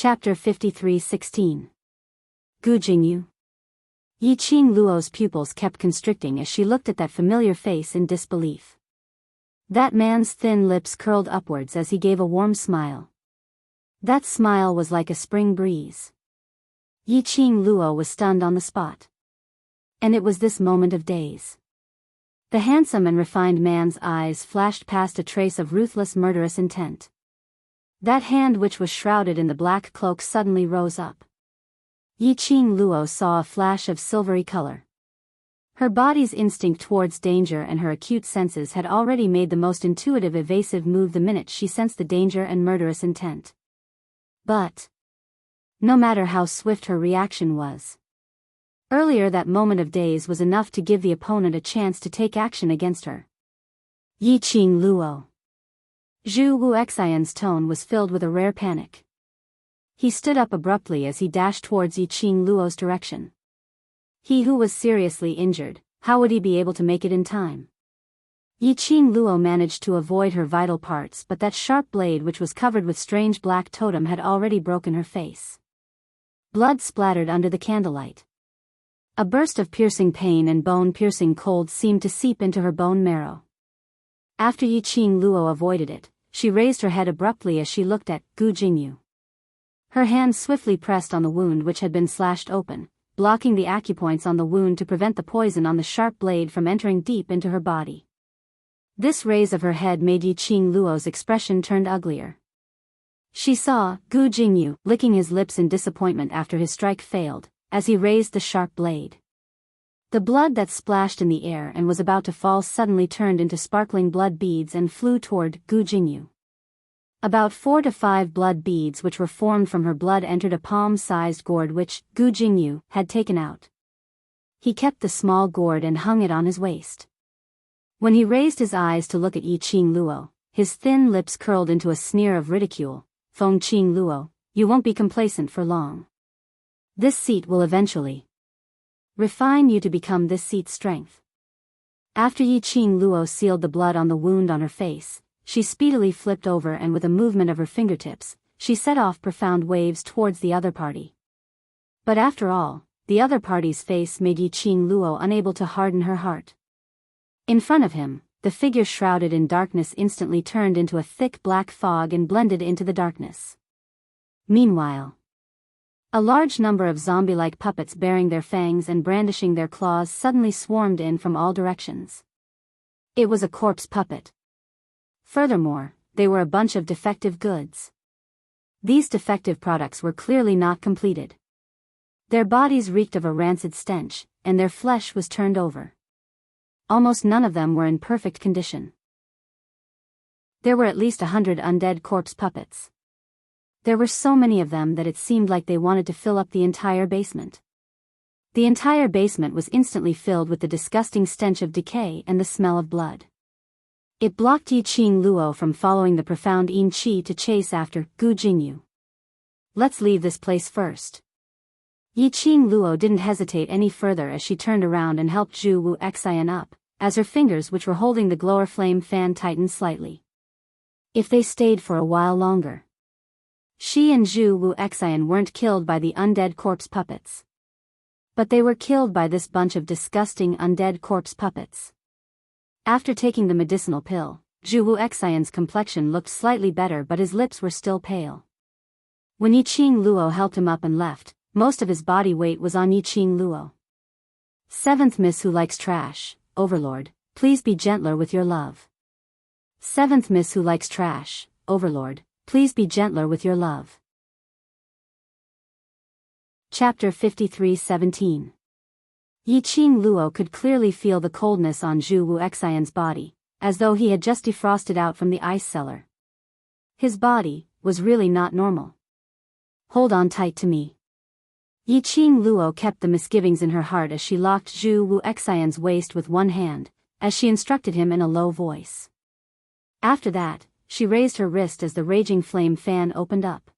Chapter 53:16. Gu Jingyu. Yi Qing Luo's pupils kept constricting as she looked at that familiar face in disbelief. That man's thin lips curled upwards as he gave a warm smile. That smile was like a spring breeze. Yi Qing Luo was stunned on the spot. And it was this moment of daze. The handsome and refined man's eyes flashed past a trace of ruthless murderous intent. That hand which was shrouded in the black cloak suddenly rose up. Yi Qing Luo saw a flash of silvery color. Her body's instinct towards danger and her acute senses had already made the most intuitive evasive move the minute she sensed the danger and murderous intent. But no matter how swift her reaction was, earlier that moment of daze was enough to give the opponent a chance to take action against her. Yi Qing Luo. Zhu Wuxian's tone was filled with a rare panic. He stood up abruptly as he dashed towards Yi Qing Luo's direction. He who was seriously injured, how would he be able to make it in time? Yi Qing Luo managed to avoid her vital parts, but that sharp blade which was covered with strange black totem had already broken her face. Blood splattered under the candlelight. A burst of piercing pain and bone-piercing cold seemed to seep into her bone marrow. After Yi Qing Luo avoided it, she raised her head abruptly as she looked at Gu Jingyu. Her hand swiftly pressed on the wound which had been slashed open, blocking the acupoints on the wound to prevent the poison on the sharp blade from entering deep into her body. This raise of her head made Yi Qing Luo's expression turn uglier. She saw Gu Jingyu licking his lips in disappointment after his strike failed, as he raised the sharp blade. The blood that splashed in the air and was about to fall suddenly turned into sparkling blood beads and flew toward Gu Jingyu. About 4 to 5 blood beads which were formed from her blood entered a palm-sized gourd which Gu Jingyu had taken out. He kept the small gourd and hung it on his waist. When he raised his eyes to look at Yi Qing Luo, his thin lips curled into a sneer of ridicule. Feng Qing Luo, you won't be complacent for long. This seat will eventually refine you to become this seat's strength. After Yi Qing Luo sealed the blood on the wound on her face, she speedily flipped over and with a movement of her fingertips, she set off profound waves towards the other party. But after all, the other party's face made Yi Qing Luo unable to harden her heart. In front of him, the figure shrouded in darkness instantly turned into a thick black fog and blended into the darkness. Meanwhile, a large number of zombie-like puppets bearing their fangs and brandishing their claws suddenly swarmed in from all directions. It was a corpse puppet. Furthermore, they were a bunch of defective goods. These defective products were clearly not completed. Their bodies reeked of a rancid stench, and their flesh was turned over. Almost none of them were in perfect condition. There were at least 100 undead corpse puppets. There were so many of them that it seemed like they wanted to fill up the entire basement. The entire basement was instantly filled with the disgusting stench of decay and the smell of blood. It blocked Yi Qing Luo from following the profound Yin Qi to chase after Gu Jingyu. Let's leave this place first. Yi Qing Luo didn't hesitate any further as she turned around and helped Zhu Wuxian up, as her fingers which were holding the glower flame fan tightened slightly. If they stayed for a while longer, she and Zhu Wuxian weren't killed by the undead corpse puppets. But they were killed by this bunch of disgusting undead corpse puppets. After taking the medicinal pill, Zhu Wuxian's complexion looked slightly better but his lips were still pale. When Yi Qing Luo helped him up and left, most of his body weight was on Yi Qing Luo. Seventh Miss Who Likes Trash, Overlord, please be gentler with your love. Seventh Miss Who Likes Trash, Overlord, please be gentler with your love. Chapter 53:17. Yi Qing Luo could clearly feel the coldness on Zhu Wuxian's body, as though he had just defrosted out from the ice cellar. His body was really not normal. Hold on tight to me. Yi Qing Luo kept the misgivings in her heart as she locked Zhu Wuxian's waist with one hand, as she instructed him in a low voice. After that, she raised her wrist as the raging flame fan opened up.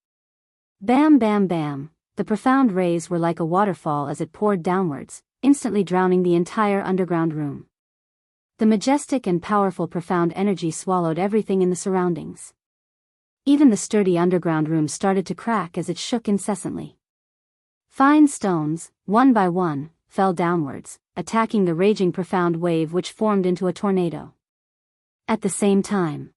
Bam bam bam, the profound rays were like a waterfall as it poured downwards, instantly drowning the entire underground room. The majestic and powerful profound energy swallowed everything in the surroundings. Even the sturdy underground room started to crack as it shook incessantly. Fine stones, one by one, fell downwards, attacking the raging profound wave which formed into a tornado. At the same time,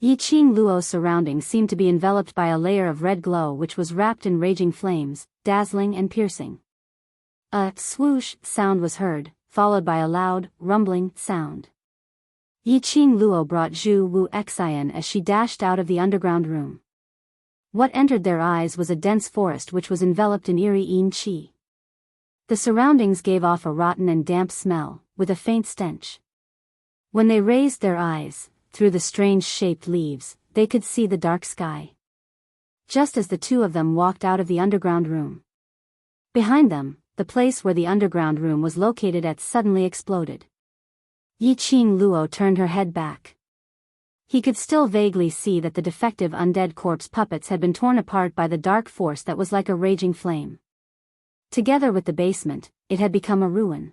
Yiqing Luo's surroundings seemed to be enveloped by a layer of red glow which was wrapped in raging flames, dazzling and piercing. A swoosh sound was heard, followed by a loud, rumbling sound. Yiqing Luo brought Zhu Wu Xian as she dashed out of the underground room. What entered their eyes was a dense forest which was enveloped in eerie yin qi. The surroundings gave off a rotten and damp smell, with a faint stench. When they raised their eyes, through the strange-shaped leaves, they could see the dark sky. Just as the two of them walked out of the underground room. Behind them, the place where the underground room was located at suddenly exploded. Yiqing Luo turned her head back. He could still vaguely see that the defective undead corpse puppets had been torn apart by the dark force that was like a raging flame. Together with the basement, it had become a ruin.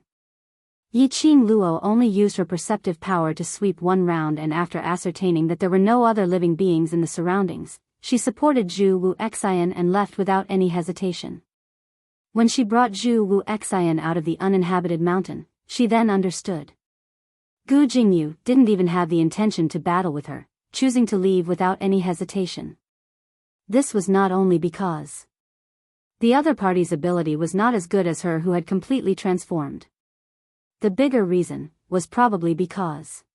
Yiqing Luo only used her perceptive power to sweep one round, and after ascertaining that there were no other living beings in the surroundings, she supported Zhu Wu Xian and left without any hesitation. When she brought Zhu Wu Xian out of the uninhabited mountain, she then understood. Gu Jingyu didn't even have the intention to battle with her, choosing to leave without any hesitation. This was not only because the other party's ability was not as good as her who had completely transformed. The bigger reason was probably because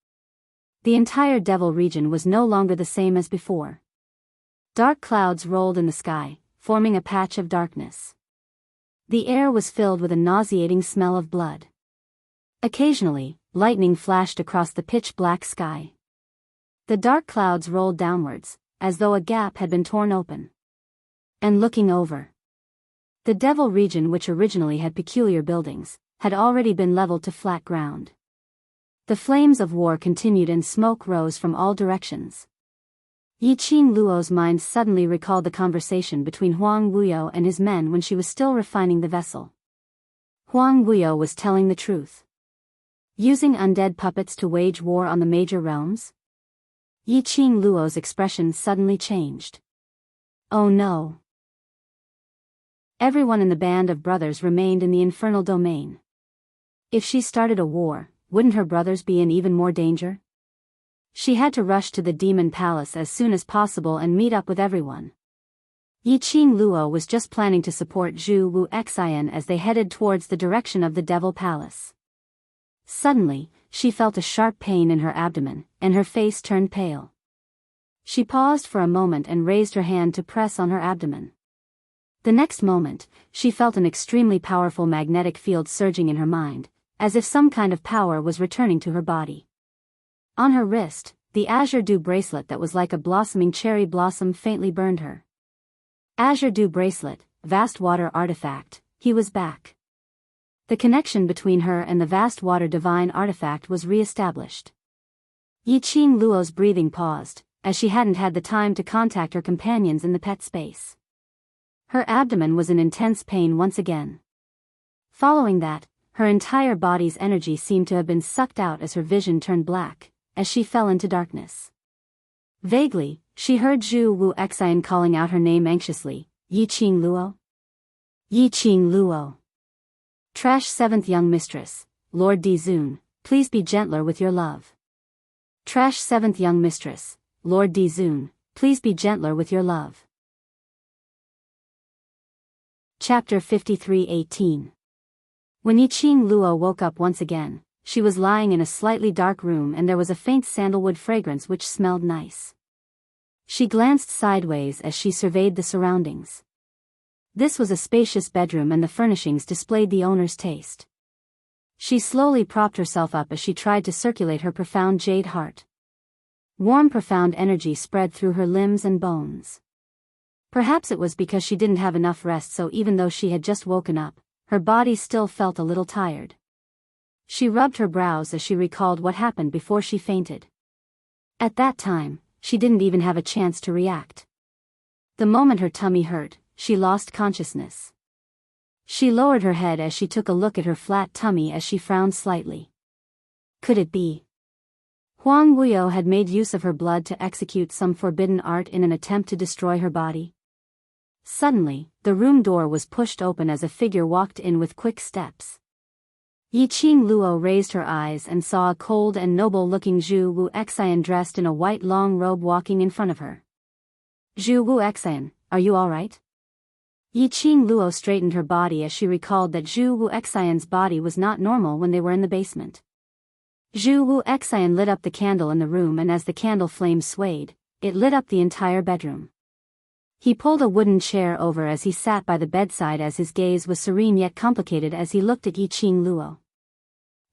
the entire devil region was no longer the same as before. Dark clouds rolled in the sky, forming a patch of darkness. The air was filled with a nauseating smell of blood. Occasionally, lightning flashed across the pitch-black sky. The dark clouds rolled downwards, as though a gap had been torn open. And looking over, the devil region, which originally had peculiar buildings, had already been leveled to flat ground. The flames of war continued and smoke rose from all directions. Yiqing Luo's mind suddenly recalled the conversation between Huang Wuyo and his men when she was still refining the vessel. Huang Wuyo was telling the truth. Using undead puppets to wage war on the major realms? Yiqing Luo's expression suddenly changed. Oh no. Everyone in the band of brothers remained in the infernal domain. If she started a war, wouldn't her brothers be in even more danger? She had to rush to the demon palace as soon as possible and meet up with everyone. Yiqing Luo was just planning to support Zhu Wu Xian as they headed towards the direction of the devil palace. Suddenly, she felt a sharp pain in her abdomen, and her face turned pale. She paused for a moment and raised her hand to press on her abdomen. The next moment, she felt an extremely powerful magnetic field surging in her mind, as if some kind of power was returning to her body. On her wrist, the azure dew bracelet that was like a blossoming cherry blossom faintly burned her. Azure dew bracelet, vast water artifact, he was back. The connection between her and the vast water divine artifact was re-established. Yiqing Luo's breathing paused, as she hadn't had the time to contact her companions in the pet space. Her abdomen was in intense pain once again. Following that, her entire body's energy seemed to have been sucked out as her vision turned black, as she fell into darkness. Vaguely, she heard Zhu Wu Xian calling out her name anxiously, Yiqing Luo? Yiqing Luo. Trash 7th young mistress, Lord Dizun, please be gentler with your love. Trash 7th young mistress, Lord Dizun, please be gentler with your love. Chapter 53:18. When Yiqing Luo woke up once again, she was lying in a slightly dark room and there was a faint sandalwood fragrance which smelled nice. She glanced sideways as she surveyed the surroundings. This was a spacious bedroom and the furnishings displayed the owner's taste. She slowly propped herself up as she tried to circulate her profound jade heart. Warm profound energy spread through her limbs and bones. Perhaps it was because she didn't have enough rest, so even though she had just woken up, her body still felt a little tired. She rubbed her brows as she recalled what happened before she fainted. At that time, she didn't even have a chance to react. The moment her tummy hurt, she lost consciousness. She lowered her head as she took a look at her flat tummy as she frowned slightly. Could it be Huang Wuyo had made use of her blood to execute some forbidden art in an attempt to destroy her body. Suddenly, the room door was pushed open as a figure walked in with quick steps. Yiqing Luo raised her eyes and saw a cold and noble-looking Zhu Wu Xian dressed in a white long robe walking in front of her. Zhu Wu Xian, are you all right? Yiqing Luo straightened her body as she recalled that Zhu Wu Xian's body was not normal when they were in the basement. Zhu Wu Xian lit up the candle in the room, and as the candle flame swayed, it lit up the entire bedroom. He pulled a wooden chair over as he sat by the bedside, as his gaze was serene yet complicated as he looked at Yiqing Luo.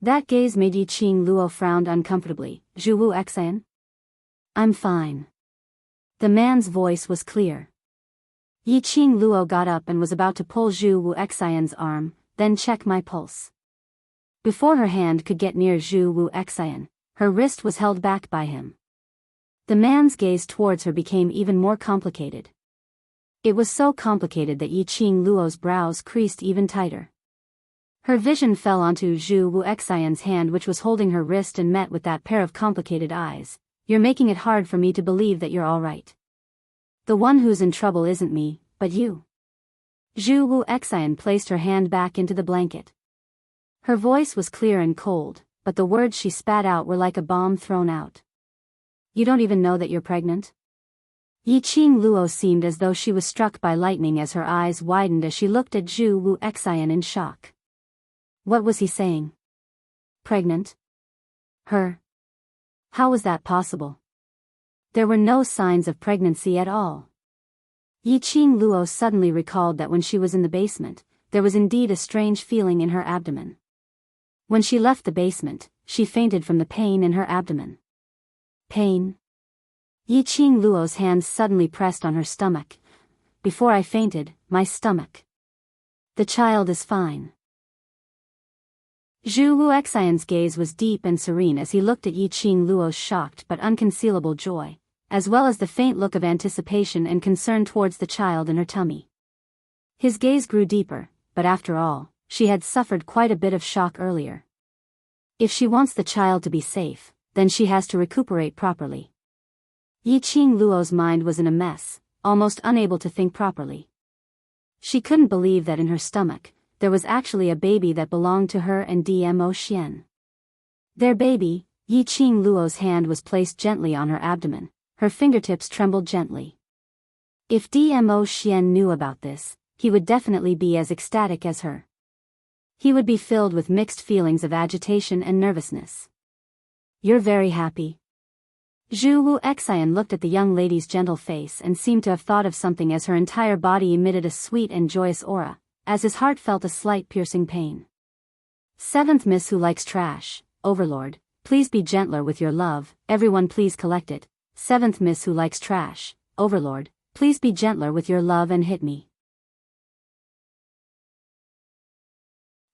That gaze made Yiqing Luo frown uncomfortably. Zhu Wu Xian? I'm fine. The man's voice was clear. Yiqing Luo got up and was about to pull Zhu Wu Xian's arm, then check my pulse. Before her hand could get near Zhu Wu Xian, her wrist was held back by him. The man's gaze towards her became even more complicated. It was so complicated that Yiqing Luo's brows creased even tighter. Her vision fell onto Zhu Wu Xian's hand, which was holding her wrist, and met with that pair of complicated eyes. You're making it hard for me to believe that you're all right. The one who's in trouble isn't me, but you. Zhu Wu Xian placed her hand back into the blanket. Her voice was clear and cold, but the words she spat out were like a bomb thrown out. You don't even know that you're pregnant? Yiqing Luo seemed as though she was struck by lightning as her eyes widened as she looked at Zhu Wu Xian in shock. What was he saying? Pregnant? Her? How was that possible? There were no signs of pregnancy at all. Yiqing Luo suddenly recalled that when she was in the basement, there was indeed a strange feeling in her abdomen. When she left the basement, she fainted from the pain in her abdomen. Pain? Yiqing Luo's hands suddenly pressed on her stomach. Before I fainted, my stomach. The child is fine. Zhu Wu Xian's gaze was deep and serene as he looked at Yiqing Luo's shocked but unconcealable joy, as well as the faint look of anticipation and concern towards the child in her tummy. His gaze grew deeper, but after all, she had suffered quite a bit of shock earlier. If she wants the child to be safe, then she has to recuperate properly. Yiqing Luo's mind was in a mess, almost unable to think properly. She couldn't believe that in her stomach, there was actually a baby that belonged to her and Dmo Xian. Their baby. Yiqing Luo's hand was placed gently on her abdomen, her fingertips trembled gently. If Dmo Xian knew about this, he would definitely be as ecstatic as her. He would be filled with mixed feelings of agitation and nervousness. You're very happy. Zhu Wu Xian looked at the young lady's gentle face and seemed to have thought of something as her entire body emitted a sweet and joyous aura, as his heart felt a slight piercing pain. Seventh Miss Who Likes Trash, Overlord, please be gentler with your love, everyone please collect it. Seventh Miss Who Likes Trash, Overlord, please be gentler with your love and hit me.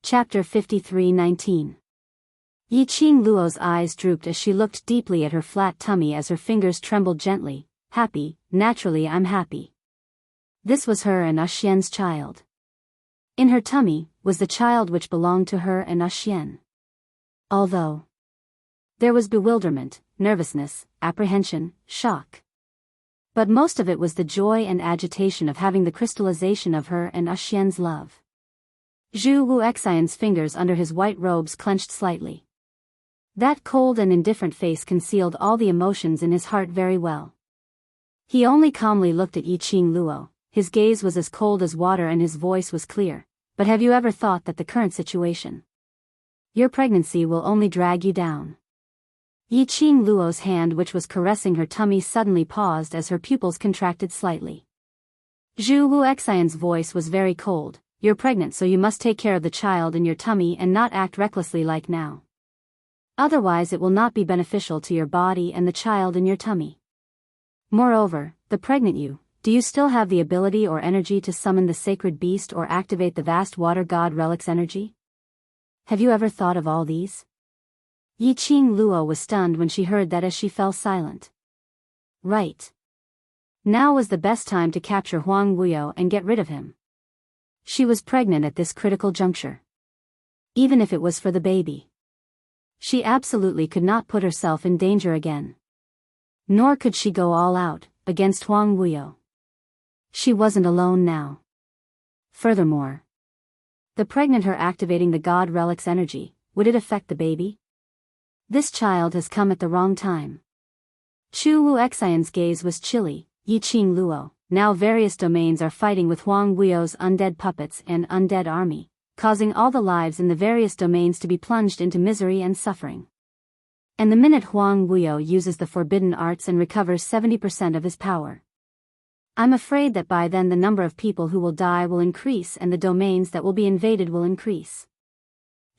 Chapter 53:19. Yiqing Luo's eyes drooped as she looked deeply at her flat tummy as her fingers trembled gently. Happy, naturally I'm happy. This was her and Xian's child. In her tummy was the child which belonged to her and Xian. Although there was bewilderment, nervousness, apprehension, shock. But most of it was the joy and agitation of having the crystallization of her and Xian's love. Zhu Wu Xian's fingers under his white robes clenched slightly. That cold and indifferent face concealed all the emotions in his heart very well. He only calmly looked at Yiqing Luo, his gaze was as cold as water and his voice was clear. But have you ever thought that the current situation? Your pregnancy will only drag you down. Yiqing Luo's hand which was caressing her tummy suddenly paused as her pupils contracted slightly. Zhu Wu Xian's voice was very cold. You're pregnant, so you must take care of the child in your tummy and not act recklessly like now. Otherwise it will not be beneficial to your body and the child in your tummy. Moreover, the pregnant you, do you still have the ability or energy to summon the sacred beast or activate the vast water god relic's energy? Have you ever thought of all these? Yiqing Luo was stunned when she heard that as she fell silent. Right. Now was the best time to capture Huang Wuyo and get rid of him. She was pregnant at this critical juncture. Even if it was for the baby. She absolutely could not put herself in danger again. Nor could she go all out, against Huang Wuyo. She wasn't alone now. Furthermore, the pregnant her activating the god relic's energy, would it affect the baby? This child has come at the wrong time. Chu Wu Xian's gaze was chilly. Yiqing Luo, now various domains are fighting with Huang Wuyo's undead puppets and undead army, causing all the lives in the various domains to be plunged into misery and suffering. And the minute Huang Wuyo uses the forbidden arts and recovers 70% of his power, I'm afraid that by then the number of people who will die will increase and the domains that will be invaded will increase.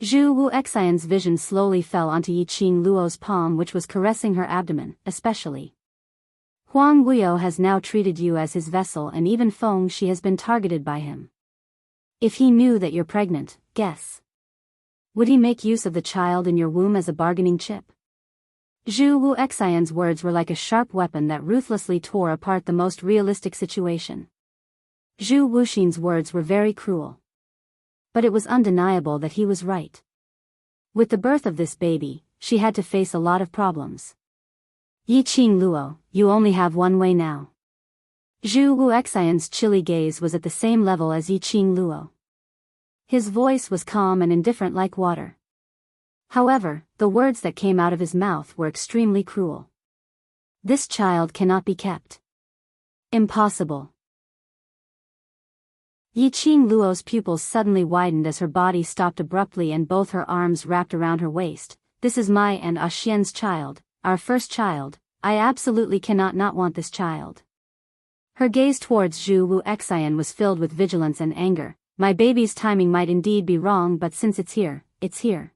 Zhu Wu Xian's vision slowly fell onto Yiqing Luo's palm, which was caressing her abdomen, especially. Huang Wuyo has now treated you as his vessel, and even Feng Shi has been targeted by him. If he knew that you're pregnant, guess. Would he make use of the child in your womb as a bargaining chip? Zhu Wu Xian's words were like a sharp weapon that ruthlessly tore apart the most realistic situation. Zhu Wuxin's words were very cruel. But it was undeniable that he was right. With the birth of this baby, she had to face a lot of problems. Yiqing Luo, you only have one way now. Zhu Wu Xian's chilly gaze was at the same level as Yiqing Luo. His voice was calm and indifferent like water. However, the words that came out of his mouth were extremely cruel. This child cannot be kept. Impossible. Yiqing Luo's pupils suddenly widened as her body stopped abruptly and both her arms wrapped around her waist. This is my and Xian's child, our first child. I absolutely cannot not want this child. Her gaze towards Zhu Wu Xian was filled with vigilance and anger. My baby's timing might indeed be wrong, but since it's here, it's here.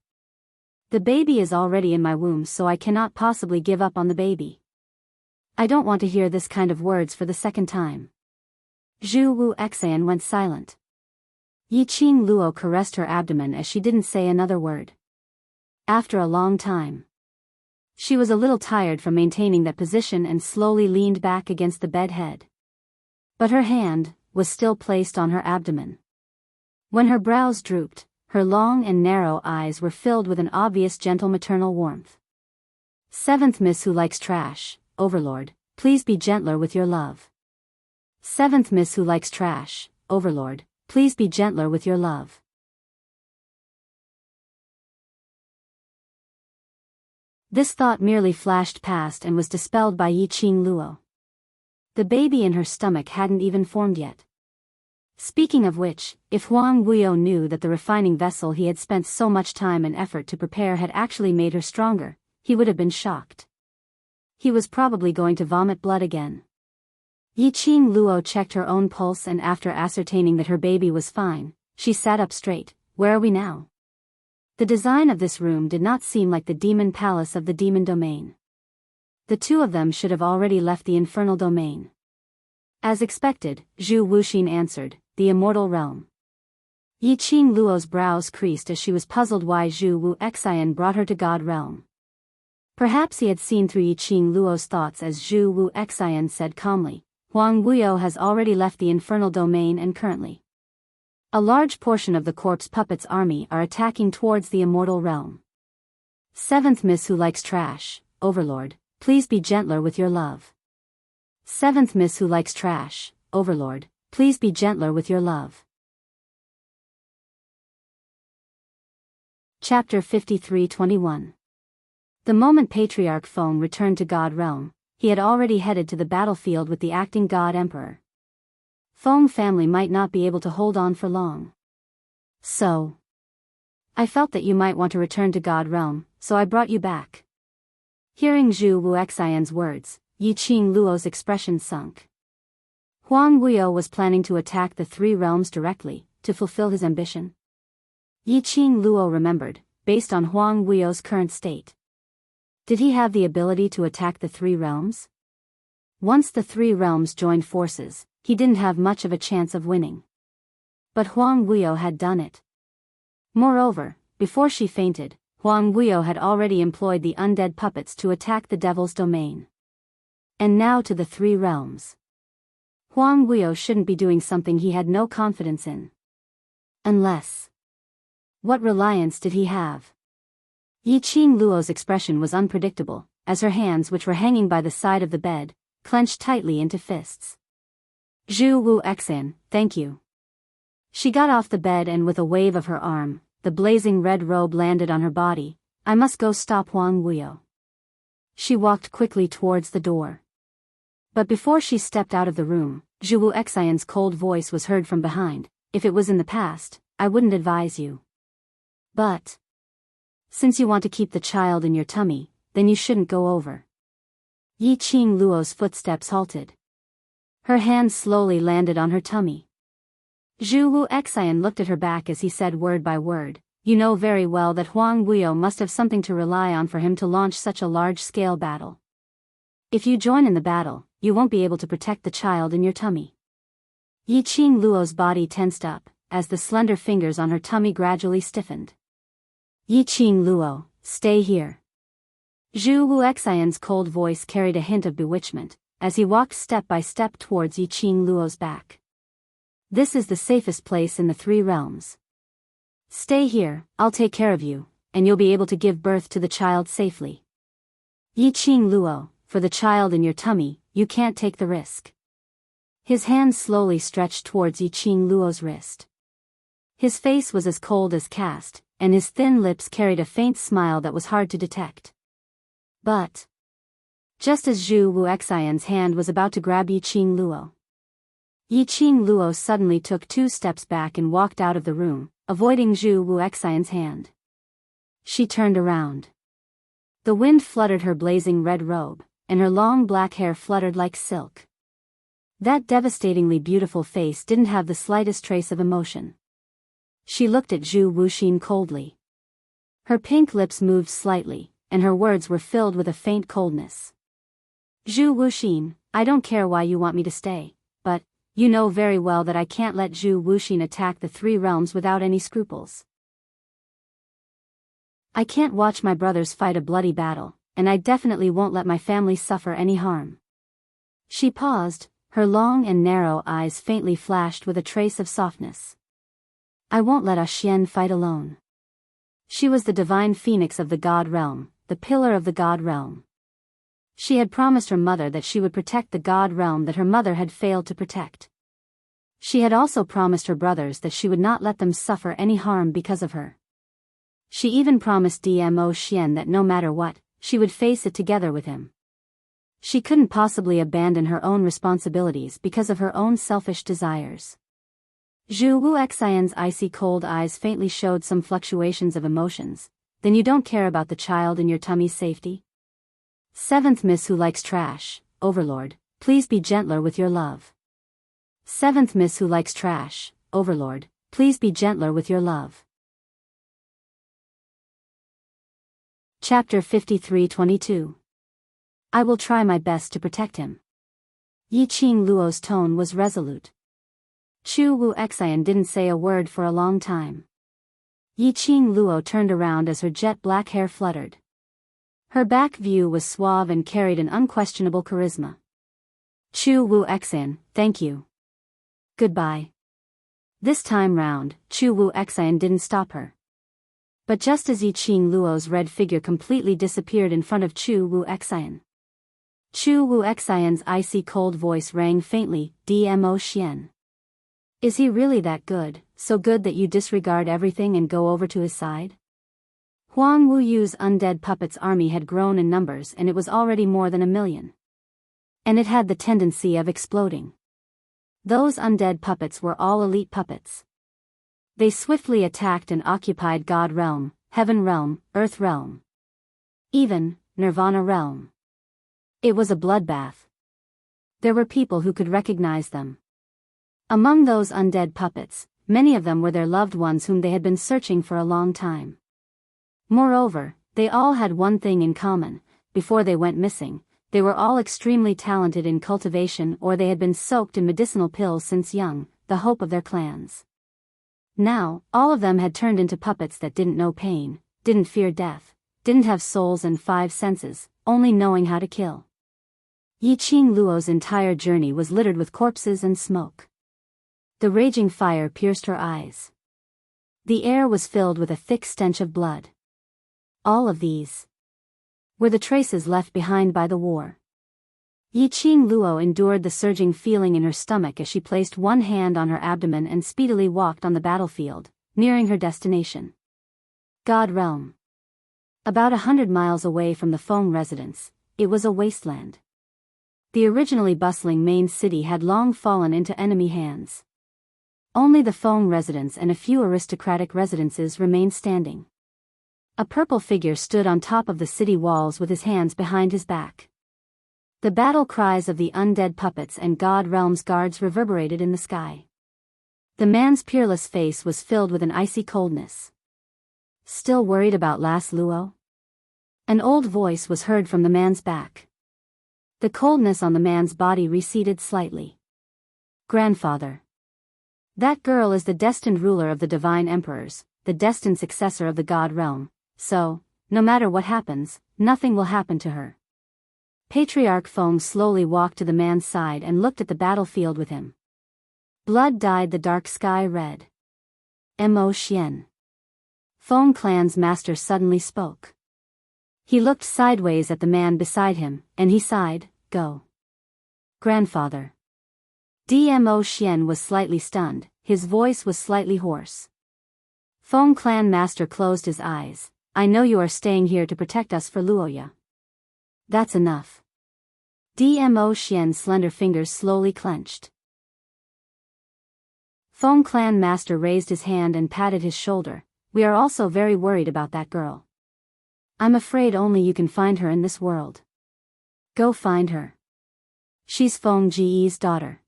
The baby is already in my womb, so I cannot possibly give up on the baby. I don't want to hear this kind of words for the second time. Zhu Wu Xian went silent. Yiqing Luo caressed her abdomen as she didn't say another word. After a long time, she was a little tired from maintaining that position and slowly leaned back against the bed head. But her hand was still placed on her abdomen. When her brows drooped, her long and narrow eyes were filled with an obvious gentle maternal warmth. Seventh Miss Who Likes Trash, Overlord, please be gentler with your love. Seventh Miss Who Likes Trash, Overlord, please be gentler with your love. This thought merely flashed past and was dispelled by Yiqing Luo. The baby in her stomach hadn't even formed yet. Speaking of which, if Huang Wuyo knew that the refining vessel he had spent so much time and effort to prepare had actually made her stronger, he would have been shocked. He was probably going to vomit blood again. Yiqing Luo checked her own pulse, and after ascertaining that her baby was fine, she sat up straight. Where are we now? The design of this room did not seem like the demon palace of the demon domain. The two of them should have already left the infernal domain. As expected, Zhu Wuxin answered, the immortal realm. Yiqing Luo's brows creased as she was puzzled why Zhu Wu Xian brought her to God realm. Perhaps he had seen through Yiqing Luo's thoughts as Zhu Wu Xian said calmly, Huang Wuyo has already left the infernal domain and currently, a large portion of the corpse puppet's army are attacking towards the immortal realm. Seventh Miss Who Likes Trash, Overlord, please be gentler with your love. Seventh Miss Who Likes Trash, Overlord, please be gentler with your love. Chapter 53:21. The moment Patriarch Feng returned to God Realm, he had already headed to the battlefield with the acting God Emperor. Feng family might not be able to hold on for long. So, I felt that you might want to return to God Realm, so I brought you back. Hearing Zhu Wu Xian's words, Yiqing Luo's expression sunk. Huang Wuyo was planning to attack the three realms directly, to fulfill his ambition. Yiqing Luo remembered, based on Huang Wuyo's current state. Did he have the ability to attack the three realms? Once the three realms joined forces, he didn't have much of a chance of winning. But Huang Wuyo had done it. Moreover, before she fainted, Huang Wuyo had already employed the undead puppets to attack the devil's domain. And now to the three realms. Huang Wuyo shouldn't be doing something he had no confidence in. Unless... what reliance did he have? Yi Qing Luo's expression was unpredictable, as her hands, which were hanging by the side of the bed, clenched tightly into fists. Zhu Wu Exan, thank you. She got off the bed and with a wave of her arm, the blazing red robe landed on her body. I must go stop Huang Wuyo. She walked quickly towards the door. But before she stepped out of the room, Zhu Wu Exan's cold voice was heard from behind. If it was in the past, I wouldn't advise you. But since you want to keep the child in your tummy, then you shouldn't go over. Yi Qing Luo's footsteps halted. Her hand slowly landed on her tummy. Zhu Wu Exan looked at her back as he said word by word, you know very well that Huang Wuyo must have something to rely on for him to launch such a large-scale battle. If you join in the battle, you won't be able to protect the child in your tummy. Yi Qing Luo's body tensed up, as the slender fingers on her tummy gradually stiffened. Yi Qing Luo, stay here. Zhu Wu Exan's cold voice carried a hint of bewitchment, as he walked step by step towards Yi Qing Luo's back. This is the safest place in the 3 realms. Stay here, I'll take care of you, and you'll be able to give birth to the child safely. Yi Qing Luo, for the child in your tummy, you can't take the risk. His hand slowly stretched towards Yi Qing Luo's wrist. His face was as cold as cast, and his thin lips carried a faint smile that was hard to detect. But just as Zhu Wu Exan's hand was about to grab Yi Qing Luo, Yi Qing Luo suddenly took 2 steps back and walked out of the room, avoiding Zhu Wu Exan's hand. She turned around. The wind fluttered her blazing red robe, and her long black hair fluttered like silk. That devastatingly beautiful face didn't have the slightest trace of emotion. She looked at Zhu Wuxin coldly. Her pink lips moved slightly, and her words were filled with a faint coldness. Zhu Wuxin, I don't care why you want me to stay, but you know very well that I can't let Zhu Wuxin attack the 3 realms without any scruples. I can't watch my brothers fight a bloody battle, and I definitely won't let my family suffer any harm. She paused, her long and narrow eyes faintly flashed with a trace of softness. I won't let Xian fight alone. She was the divine phoenix of the God realm, the pillar of the God realm. She had promised her mother that she would protect the God realm that her mother had failed to protect. She had also promised her brothers that she would not let them suffer any harm because of her. She even promised Dmo Xian that no matter what, she would face it together with him. She couldn't possibly abandon her own responsibilities because of her own selfish desires. Zhu Wu Exan's icy cold eyes faintly showed some fluctuations of emotions. Then you don't care about the child in your tummy's safety? 7th Miss Who Likes Trash, Overlord, please be gentler with your love. 7th Miss Who Likes Trash, Overlord, please be gentler with your love. Chapter 53-22. I will try my best to protect him. Yi Qing Luo's tone was resolute. Zhu Wu Exan didn't say a word for a long time. Yi Qing Luo turned around as her jet black hair fluttered. Her back view was suave and carried an unquestionable charisma. Zhu Wu Exan, thank you. Goodbye. This time round, Zhu Wu Exan didn't stop her. But just as Yi Qing Luo's red figure completely disappeared in front of Zhu Wu Exan, Zhu Wu Exan's icy cold voice rang faintly, Dmo Xian. Is he really that good, so good that you disregard everything and go over to his side? Huang Wuyu's undead puppets' army had grown in numbers and it was already more than 1 million. And it had the tendency of exploding. Those undead puppets were all elite puppets. They swiftly attacked and occupied God realm, Heaven realm, Earth realm. Even Nirvana realm. It was a bloodbath. There were people who could recognize them. Among those undead puppets, many of them were their loved ones whom they had been searching for a long time. Moreover, they all had one thing in common: before they went missing, they were all extremely talented in cultivation, or they had been soaked in medicinal pills since young, the hope of their clans. Now, all of them had turned into puppets that didn't know pain, didn't fear death, didn't have souls and 5 senses, only knowing how to kill. Yi Qing Luo's entire journey was littered with corpses and smoke. The raging fire pierced her eyes. The air was filled with a thick stench of blood. All of these were the traces left behind by the war. Yiqing Luo endured the surging feeling in her stomach as she placed one hand on her abdomen and speedily walked on the battlefield, nearing her destination. God Realm. About 100 miles away from the Feng residence, it was a wasteland. The originally bustling main city had long fallen into enemy hands. Only the Feng residence and a few aristocratic residences remained standing. A purple figure stood on top of the city walls with his hands behind his back. The battle cries of the undead puppets and God Realm's guards reverberated in the sky. The man's peerless face was filled with an icy coldness. Still worried about last Luo? An old voice was heard from the man's back. The coldness on the man's body receded slightly. Grandfather. That girl is the destined ruler of the divine emperors, the destined successor of the God Realm, so, no matter what happens, nothing will happen to her. Patriarch Feng slowly walked to the man's side and looked at the battlefield with him. Blood dyed the dark sky red. Mo Xian. Feng clan's master suddenly spoke. He looked sideways at the man beside him, and he sighed, "Go." Grandfather. Mo Xian was slightly stunned, his voice was slightly hoarse. Feng clan master closed his eyes. "I know you are staying here to protect us for Luoya." "That's enough." Mo Xian's slender fingers slowly clenched. Feng clan master raised his hand and patted his shoulder. "We are also very worried about that girl. I'm afraid only you can find her in this world. Go find her. She's Feng Ji's daughter.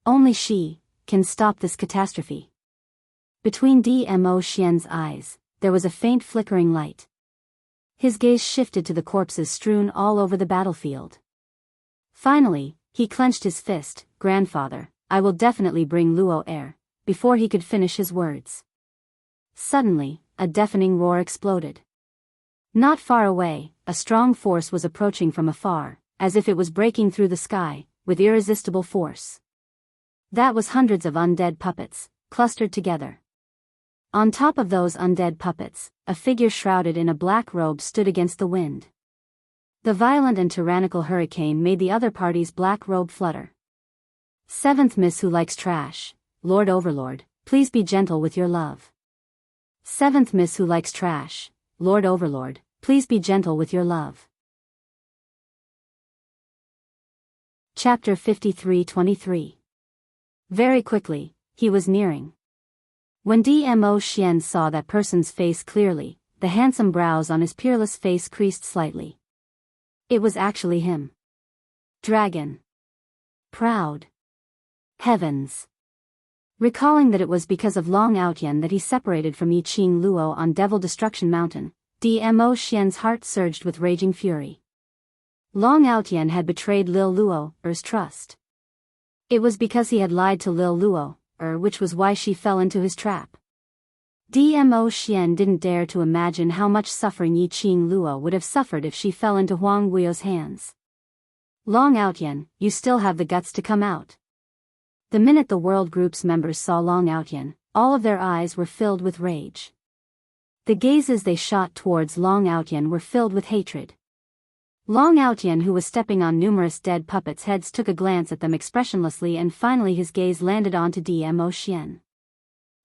Only she can stop this catastrophe." Between Mo Xian's eyes, there was a faint flickering light. His gaze shifted to the corpses strewn all over the battlefield. Finally, he clenched his fist. "Grandfather, I will definitely bring Luo heir," before he could finish his words. Suddenly, a deafening roar exploded. Not far away, a strong force was approaching from afar, as if it was breaking through the sky, with irresistible force. That was hundreds of undead puppets, clustered together. On top of those undead puppets, a figure shrouded in a black robe stood against the wind. The violent and tyrannical hurricane made the other party's black robe flutter. "Seventh Miss who likes trash, Lord Overlord, please be gentle with your love." "Seventh Miss who likes trash, Lord Overlord, please be gentle with your love." Chapter 53-23. Very quickly, he was nearing. When Mo Xian saw that person's face clearly, the handsome brows on his peerless face creased slightly. It was actually him. Dragon. Proud. Heavens. Recalling that it was because of Long Outyen that he separated from Yiqing Luo on Devil Destruction Mountain, Mo Xian's heart surged with raging fury. Long Outyen had betrayed Lil Luo's trust. It was because he had lied to Lil Luo, which was why she fell into his trap. Mo Xian didn't dare to imagine how much suffering Yiqing Luo would have suffered if she fell into Huang Guio's hands. "Long Outyen, you still have the guts to come out." The minute the World Group's members saw Long Outyen, all of their eyes were filled with rage. The gazes they shot towards Long Outyen were filled with hatred. Long Outyen, who was stepping on numerous dead puppets' heads, took a glance at them expressionlessly, and finally his gaze landed onto Mo Xian.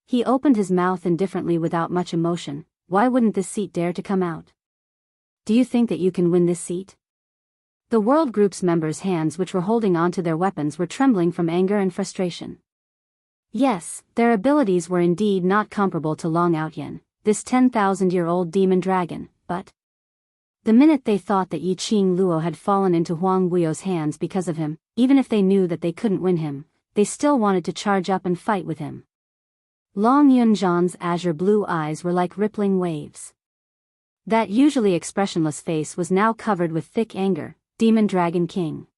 He opened his mouth indifferently without much emotion. "Why wouldn't this seat dare to come out? Do you think that you can win this seat?" The World Group's members' hands, which were holding onto their weapons, were trembling from anger and frustration. Yes, their abilities were indeed not comparable to Long Outyen, this 10,000-year-old demon dragon, but the minute they thought that Yiqing Luo had fallen into Huang Guio's hands because of him, even if they knew that they couldn't win him, they still wanted to charge up and fight with him. Long Yunzhan's azure blue eyes were like rippling waves. That usually expressionless face was now covered with thick anger. "Demon Dragon King.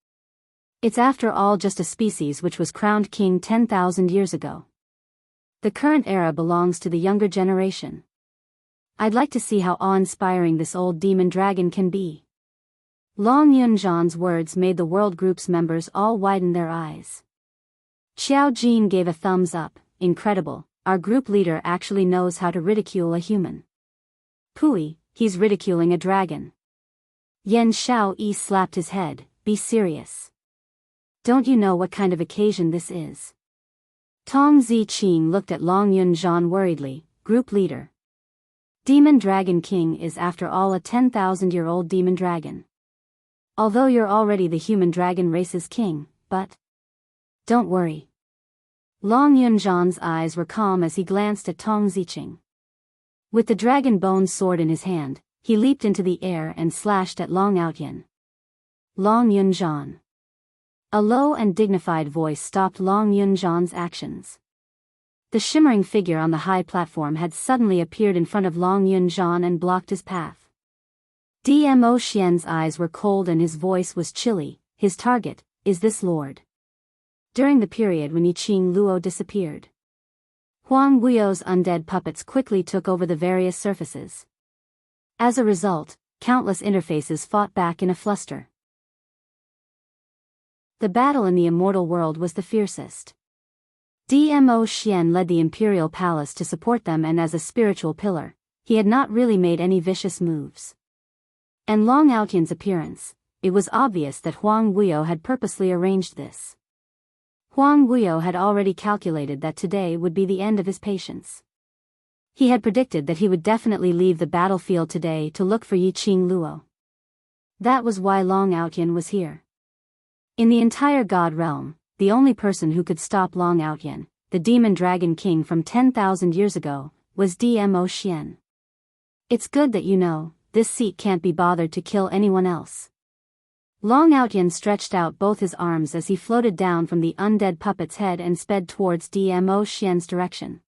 It's after all just a species which was crowned king 10,000 years ago. The current era belongs to the younger generation. I'd like to see how awe-inspiring this old demon dragon can be." Long Yunzhan's words made the World Group's members all widen their eyes. Xiao Jin gave a thumbs up. "Incredible, our group leader actually knows how to ridicule a human." Pui, he's ridiculing a dragon. Yan Xiaoyi slapped his head, be serious. Don't you know what kind of occasion this is? Tong Ziqing looked at Long Yunzhan worriedly, group leader. Demon Dragon King is after all a 10,000-year-old demon dragon. Although you're already the human dragon race's king, but... Don't worry. Long Yunzhan's eyes were calm as he glanced at Tong Ziqing. With the dragon bone sword in his hand, he leaped into the air and slashed at Long Outyan. Long Yunzhan. A low and dignified voice stopped Long Yunzhan's actions. The shimmering figure on the high platform had suddenly appeared in front of Long Yunzhan and blocked his path. Dmo Xian's eyes were cold and his voice was chilly. His target is this lord. During the period when Yiqing Luo disappeared, Huang Guio's undead puppets quickly took over the various surfaces. As a result, countless interfaces fought back in a fluster. The battle in the immortal world was the fiercest. Dmo Xian led the imperial palace to support them, and as a spiritual pillar, he had not really made any vicious moves. And Long Outyan's appearance, it was obvious that Huang Guio had purposely arranged this. Huang Guio had already calculated that today would be the end of his patience. He had predicted that he would definitely leave the battlefield today to look for Yiqing Luo. That was why Long Outyan was here. In the entire God realm, the only person who could stop Long Outyan, the Demon Dragon King from 10,000 years ago, was Dmo Xian. It's good that you know, this seat can't be bothered to kill anyone else. Long Outyan stretched out both his arms as he floated down from the undead puppet's head and sped towards Dmo Xian's direction.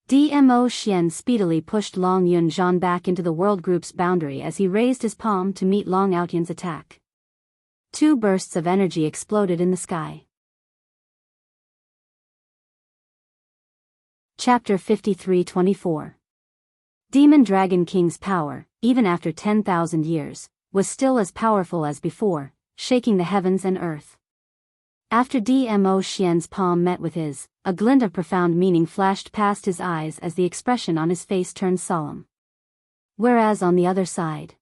Dmo Xian speedily pushed Long Yunzhan back into the world group's boundary as he raised his palm to meet Long Outyan's attack. Two bursts of energy exploded in the sky. Chapter 53-24. Demon Dragon King's power, even after 10,000 years, was still as powerful as before, shaking the heavens and earth. After Dmo Xian's palm met with his, a glint of profound meaning flashed past his eyes as the expression on his face turned solemn. Whereas on the other side,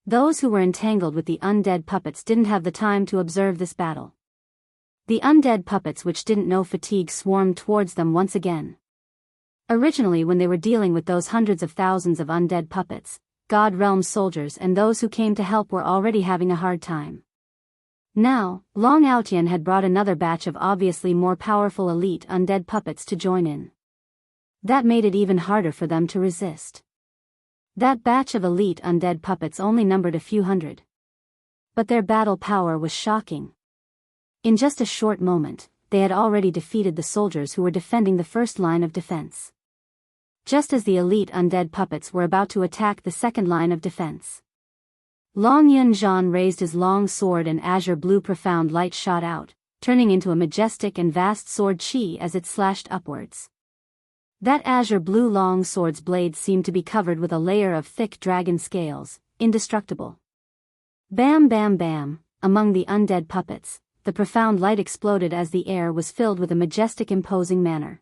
those who were entangled with the undead puppets didn't have the time to observe this battle. The undead puppets, which didn't know fatigue, swarmed towards them once again. Originally, when they were dealing with those hundreds of thousands of undead puppets, God Realm soldiers and those who came to help were already having a hard time. Now, Long Outyan had brought another batch of obviously more powerful elite undead puppets to join in. That made it even harder for them to resist. That batch of elite undead puppets only numbered a few hundred. But their battle power was shocking. In just a short moment, they had already defeated the soldiers who were defending the first line of defense. Just as the elite undead puppets were about to attack the second line of defense, Long Yunzhan raised his long sword and azure blue profound light shot out, turning into a majestic and vast sword chi as it slashed upwards. That azure blue long sword's blade seemed to be covered with a layer of thick dragon scales, indestructible. Bam bam bam, among the undead puppets, the profound light exploded as the air was filled with a majestic imposing manner.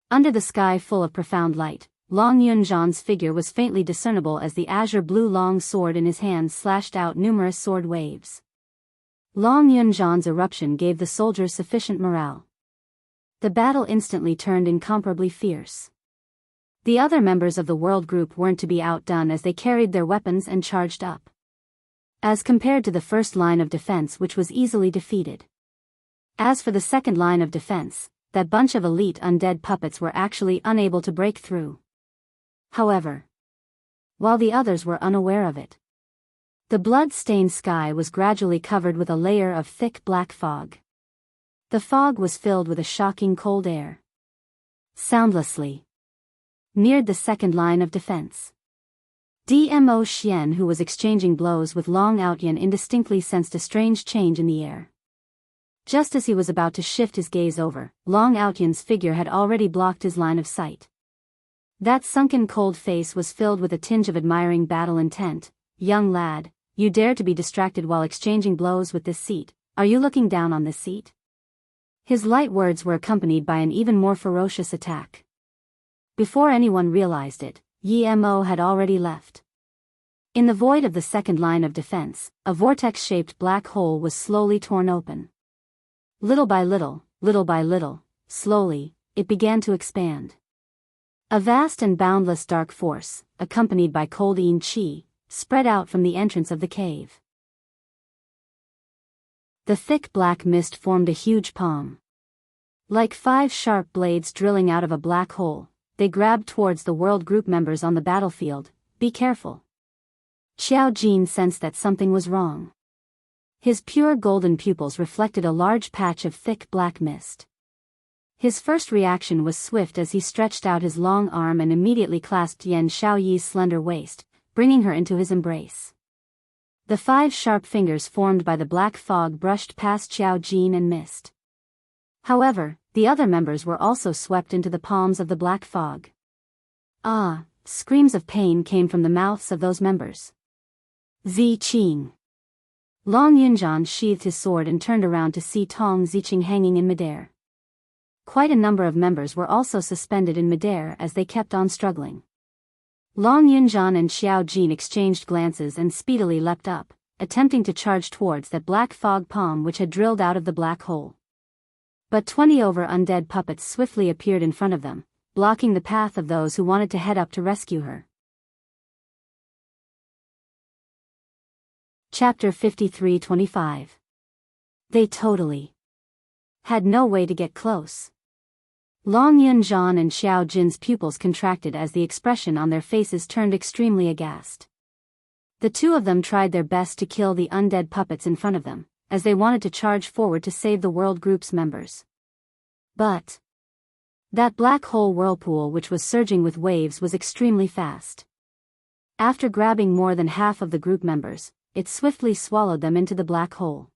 Under the sky full of profound light, Long Yunzhan's figure was faintly discernible as the azure blue long sword in his hands slashed out numerous sword waves. Long Yunzhan's eruption gave the soldiers sufficient morale. The battle instantly turned incomparably fierce. The other members of the world group weren't to be outdone as they carried their weapons and charged up. As compared to the first line of defense, which was easily defeated. As for the second line of defense, that bunch of elite undead puppets were actually unable to break through. However, while the others were unaware of it, the blood-stained sky was gradually covered with a layer of thick black fog. The fog was filled with a shocking cold air. Soundlessly neared the second line of defense. Dmo Xian, who was exchanging blows with Long Outyan, indistinctly sensed a strange change in the air. Just as he was about to shift his gaze over, Long Outyan's figure had already blocked his line of sight. That sunken cold face was filled with a tinge of admiring battle intent. Young lad, you dare to be distracted while exchanging blows with this seat. Are you looking down on this seat? His light words were accompanied by an even more ferocious attack. Before anyone realized it, Yi Mo had already left. In the void of the second line of defense, a vortex-shaped black hole was slowly torn open. Little by little, slowly, it began to expand. A vast and boundless dark force, accompanied by cold yin qi, spread out from the entrance of the cave. The thick black mist formed a huge palm. Like 5 sharp blades drilling out of a black hole, they grabbed towards the world group members on the battlefield. Be careful. Xiao Jin sensed that something was wrong. His pure golden pupils reflected a large patch of thick black mist. His first reaction was swift as he stretched out his long arm and immediately clasped Yan Xiaoyi's slender waist, bringing her into his embrace. The 5 sharp fingers formed by the black fog brushed past Xiao Jin and mist. However, the other members were also swept into the palms of the black fog. Ah! Screams of pain came from the mouths of those members. Zi Qing. Long Yunjian sheathed his sword and turned around to see Tong Ziqing hanging in midair. Quite a number of members were also suspended in midair as they kept on struggling. Long Yunjian and Xiao Jin exchanged glances and speedily leapt up, attempting to charge towards that black fog palm which had drilled out of the black hole. But 20 over undead puppets swiftly appeared in front of them, blocking the path of those who wanted to head up to rescue her. Chapter 53-25. They totally had no way to get close. Long Yunjian and Xiao Jin's pupils contracted as the expression on their faces turned extremely aghast. The two of them tried their best to kill the undead puppets in front of them, as they wanted to charge forward to save the world group's members. But that black hole whirlpool which was surging with waves was extremely fast. After grabbing more than half of the group members, it swiftly swallowed them into the black hole.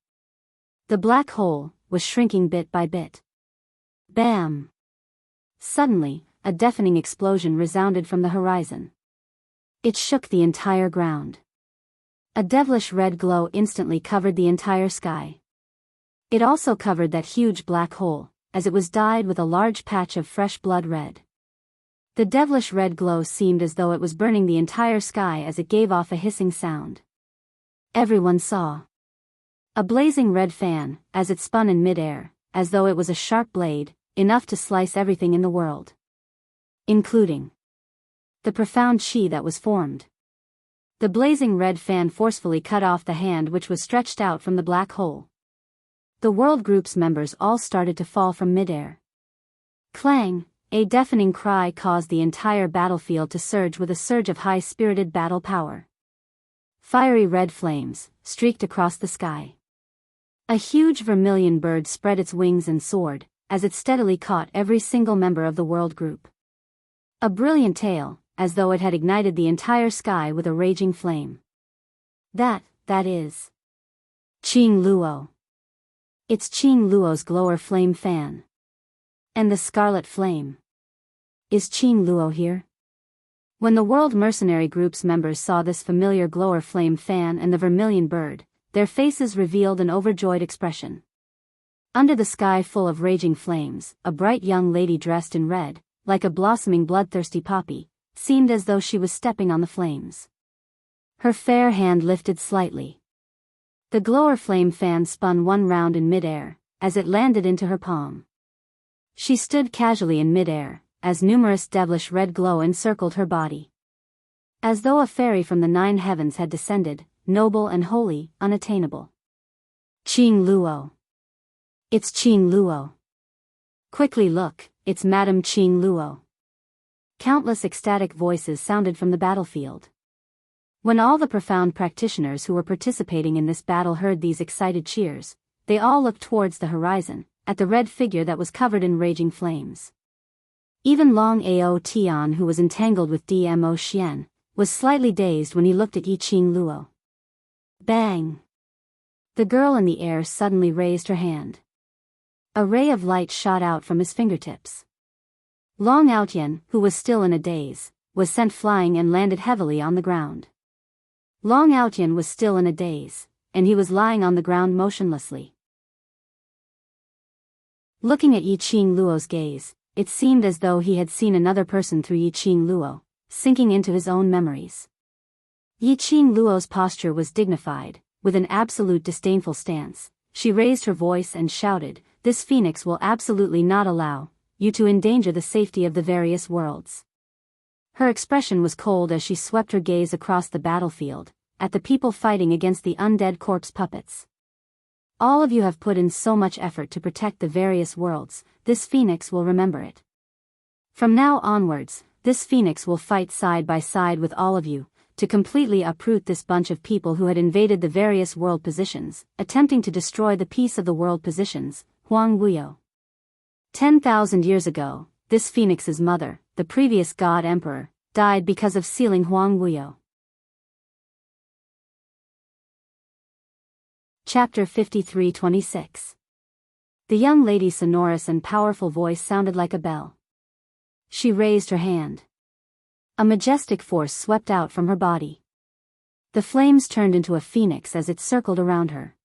The black hole was shrinking bit by bit. Bam! Suddenly, a deafening explosion resounded from the horizon. It shook the entire ground. A devilish red glow instantly covered the entire sky. It also covered that huge black hole, as it was dyed with a large patch of fresh blood red. The devilish red glow seemed as though it was burning the entire sky as it gave off a hissing sound. Everyone saw a blazing red fan, as it spun in midair, as though it was a sharp blade, enough to slice everything in the world. Including the profound chi that was formed. The blazing red fan forcefully cut off the hand which was stretched out from the black hole. The world group's members all started to fall from midair. Clang! A deafening cry caused the entire battlefield to surge with a surge of high-spirited battle power. Fiery red flames streaked across the sky. A huge vermilion bird spread its wings and soared, as it steadily caught every single member of the world group. A brilliant tail, as though it had ignited the entire sky with a raging flame. That is Qing Luo. It's Qing Luo's glower flame fan. And the scarlet flame. Is Qing Luo here? When the World Mercenary Group's members saw this familiar glower flame fan and the vermilion bird, their faces revealed an overjoyed expression. Under the sky full of raging flames, a bright young lady dressed in red, like a blossoming bloodthirsty poppy, seemed as though she was stepping on the flames. Her fair hand lifted slightly. The glower flame fan spun one round in midair, as it landed into her palm. She stood casually in midair, as numerous devilish red glow encircled her body. As though a fairy from the 9 heavens had descended, noble and holy, unattainable. Qing Luo. It's Qing Luo. Quickly look, it's Madame Qing Luo. Countless ecstatic voices sounded from the battlefield. When all the profound practitioners who were participating in this battle heard these excited cheers, they all looked towards the horizon, at the red figure that was covered in raging flames. Even Long Ao Tian, who was entangled with Dmo Xian, was slightly dazed when he looked at Yi Qing Luo. Bang! The girl in the air suddenly raised her hand. A ray of light shot out from his fingertips. Long Aotian, who was still in a daze, was sent flying and landed heavily on the ground. Long Aotian was still in a daze, and he was lying on the ground motionlessly. Looking at Yi Qing Luo's gaze, it seemed as though he had seen another person through Yi Qing Luo, sinking into his own memories. Yiqing Luo's posture was dignified, with an absolute disdainful stance. She raised her voice and shouted, "This phoenix will absolutely not allow you to endanger the safety of the various worlds." Her expression was cold as she swept her gaze across the battlefield, at the people fighting against the undead corpse puppets. "All of you have put in so much effort to protect the various worlds, this phoenix will remember it. From now onwards, this phoenix will fight side by side with all of you, to completely uproot this bunch of people who had invaded the various world positions, attempting to destroy the peace of the world positions, Huang Wuyo. 10,000 years ago, this phoenix's mother, the previous god emperor, died because of sealing Huang Wuyo." Chapter 53:26. The young lady's sonorous and powerful voice sounded like a bell. She raised her hand. A majestic force swept out from her body. The flames turned into a phoenix as it circled around her.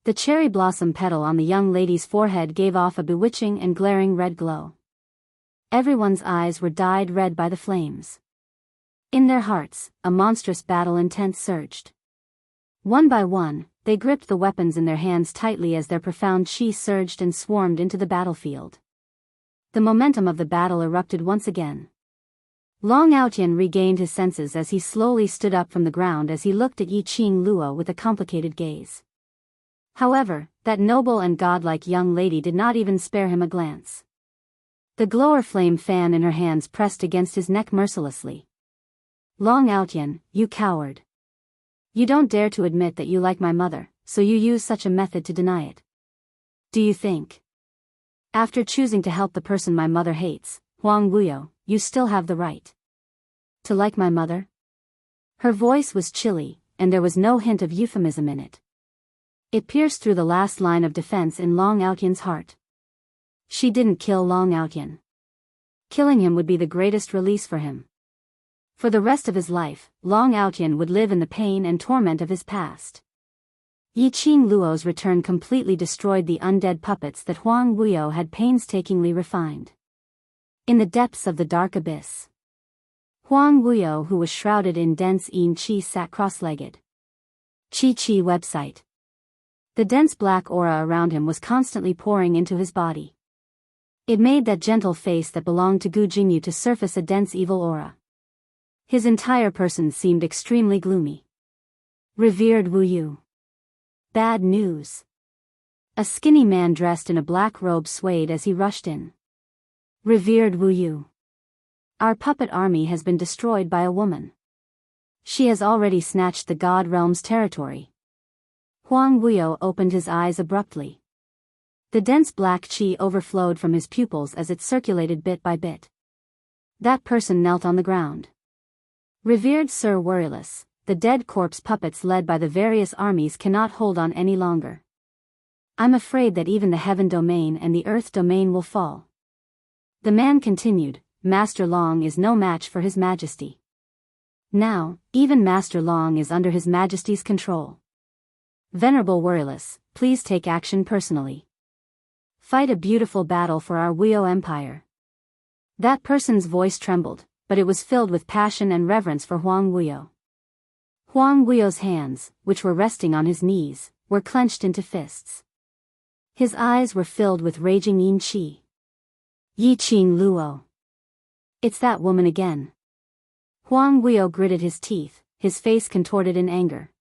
The cherry blossom petal on the young lady's forehead gave off a bewitching and glaring red glow. Everyone's eyes were dyed red by the flames. In their hearts, a monstrous battle intent surged. One by one, they gripped the weapons in their hands tightly as their profound chi surged and swarmed into the battlefield. The momentum of the battle erupted once again. Long Aotian regained his senses as he slowly stood up from the ground as he looked at Yiqing Luo with a complicated gaze. However, that noble and godlike young lady did not even spare him a glance. The glower flame fan in her hands pressed against his neck mercilessly. "Long Aotian, you coward. You don't dare to admit that you like my mother, so you use such a method to deny it. Do you think, after choosing to help the person my mother hates, Huang Wuyo, you still have the right to like my mother?" Her voice was chilly, and there was no hint of euphemism in it. It pierced through the last line of defense in Long Aotian's heart. She didn't kill Long Aotian. Killing him would be the greatest release for him. For the rest of his life, Long Aotian would live in the pain and torment of his past. Yiqing Luo's return completely destroyed the undead puppets that Huang Wuyo had painstakingly refined. In the depths of the dark abyss, Huang Wuyo, who was shrouded in dense yin qi, sat cross-legged. Qi website. The dense black aura around him was constantly pouring into his body. It made that gentle face that belonged to Gu Jingyu to surface a dense evil aura. His entire person seemed extremely gloomy. "Revered Wu Yu. Bad news." A skinny man dressed in a black robe swayed as he rushed in. "Revered Wu Yu. Our puppet army has been destroyed by a woman. She has already snatched the god realm's territory." Huang Wuyo opened his eyes abruptly. The dense black qi overflowed from his pupils as it circulated bit by bit. That person knelt on the ground. "Revered Sir Worryless, the dead corpse puppets led by the various armies cannot hold on any longer. I'm afraid that even the heaven domain and the earth domain will fall." The man continued, "Master Long is no match for His Majesty. Now, even Master Long is under His Majesty's control. Venerable Worryless, please take action personally. Fight a beautiful battle for our Wuyo Empire." That person's voice trembled, but it was filled with passion and reverence for Huang Wuyo. Huang Wuyo's hands, which were resting on his knees, were clenched into fists. His eyes were filled with raging yin qi. "Yiqing Luo. It's that woman again." Huang Wuyo gritted his teeth, his face contorted in anger.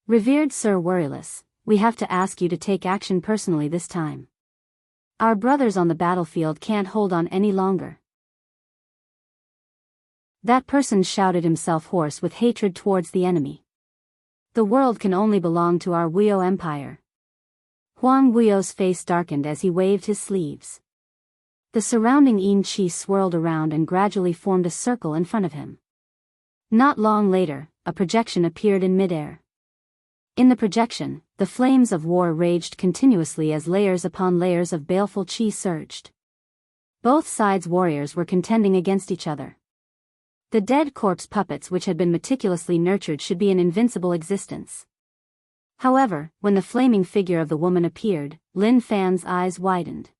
"Revered Sir Worryless, we have to ask you to take action personally this time. Our brothers on the battlefield can't hold on any longer." That person shouted himself hoarse with hatred towards the enemy. "The world can only belong to our Wuyo Empire." Huang Wuyo's face darkened as he waved his sleeves. The surrounding yin qi swirled around and gradually formed a circle in front of him. Not long later, a projection appeared in midair. In the projection, the flames of war raged continuously as layers upon layers of baleful qi surged. Both sides' warriors were contending against each other. The dead corpse puppets which had been meticulously nurtured should be an invincible existence. However, when the flaming figure of the woman appeared, Lin Fan's eyes widened.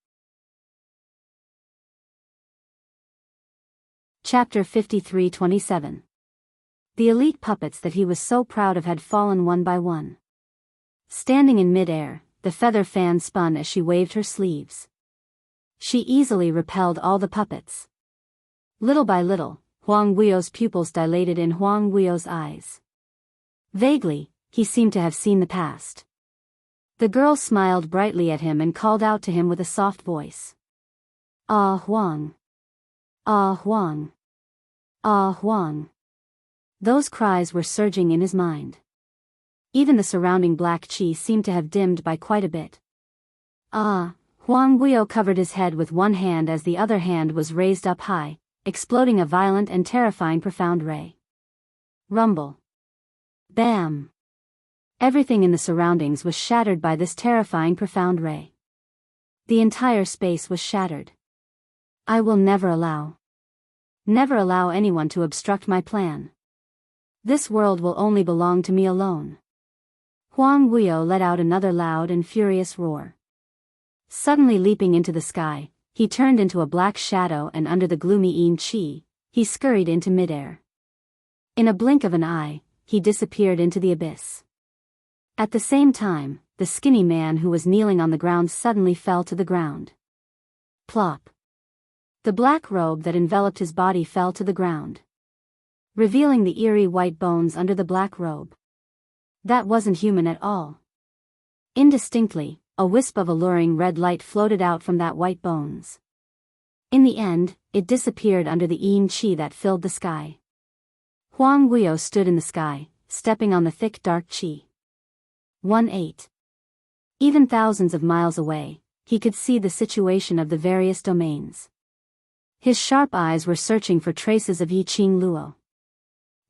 Chapter 53-27. The elite puppets that he was so proud of had fallen one by one. Standing in mid-air, the feather fan spun as she waved her sleeves. She easily repelled all the puppets. Little by little, Huang Guio's pupils dilated in Huang Guio's eyes. Vaguely, he seemed to have seen the past. The girl smiled brightly at him and called out to him with a soft voice. "Ah, Huang. Ah, Huang. Ah, Huang." Those cries were surging in his mind. Even the surrounding black chi seemed to have dimmed by quite a bit. "Ah." Huang Guio covered his head with one hand as the other hand was raised up high, exploding a violent and terrifying profound ray. Rumble. Bam. Everything in the surroundings was shattered by this terrifying profound ray. The entire space was shattered. "I will never allow anyone to obstruct my plan. This world will only belong to me alone." Huang Guio let out another loud and furious roar. Suddenly leaping into the sky, he turned into a black shadow, and under the gloomy yin chi, he scurried into midair. In a blink of an eye, he disappeared into the abyss. At the same time, the skinny man who was kneeling on the ground suddenly fell to the ground. Plop. The black robe that enveloped his body fell to the ground, revealing the eerie white bones under the black robe. That wasn't human at all. Indistinctly, a wisp of alluring red light floated out from that white bones. In the end, it disappeared under the yin chi that filled the sky. Huang Guio stood in the sky, stepping on the thick dark chi. 1-8. Even thousands of miles away, he could see the situation of the various domains. His sharp eyes were searching for traces of Yi Qing Luo.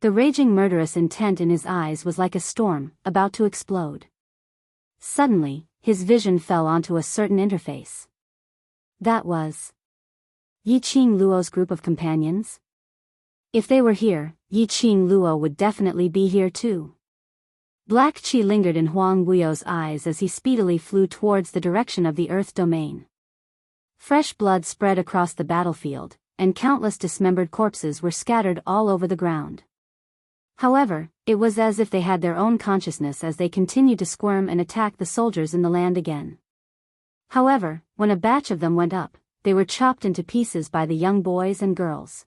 The raging murderous intent in his eyes was like a storm, about to explode. Suddenly, his vision fell onto a certain interface. That was Yi Qing Luo's group of companions? If they were here, Yi Qing Luo would definitely be here too. Black chi lingered in Huang Guio's eyes as he speedily flew towards the direction of the Earth domain. Fresh blood spread across the battlefield, and countless dismembered corpses were scattered all over the ground. However, it was as if they had their own consciousness as they continued to squirm and attack the soldiers in the land again. However, when a batch of them went up, they were chopped into pieces by the young boys and girls.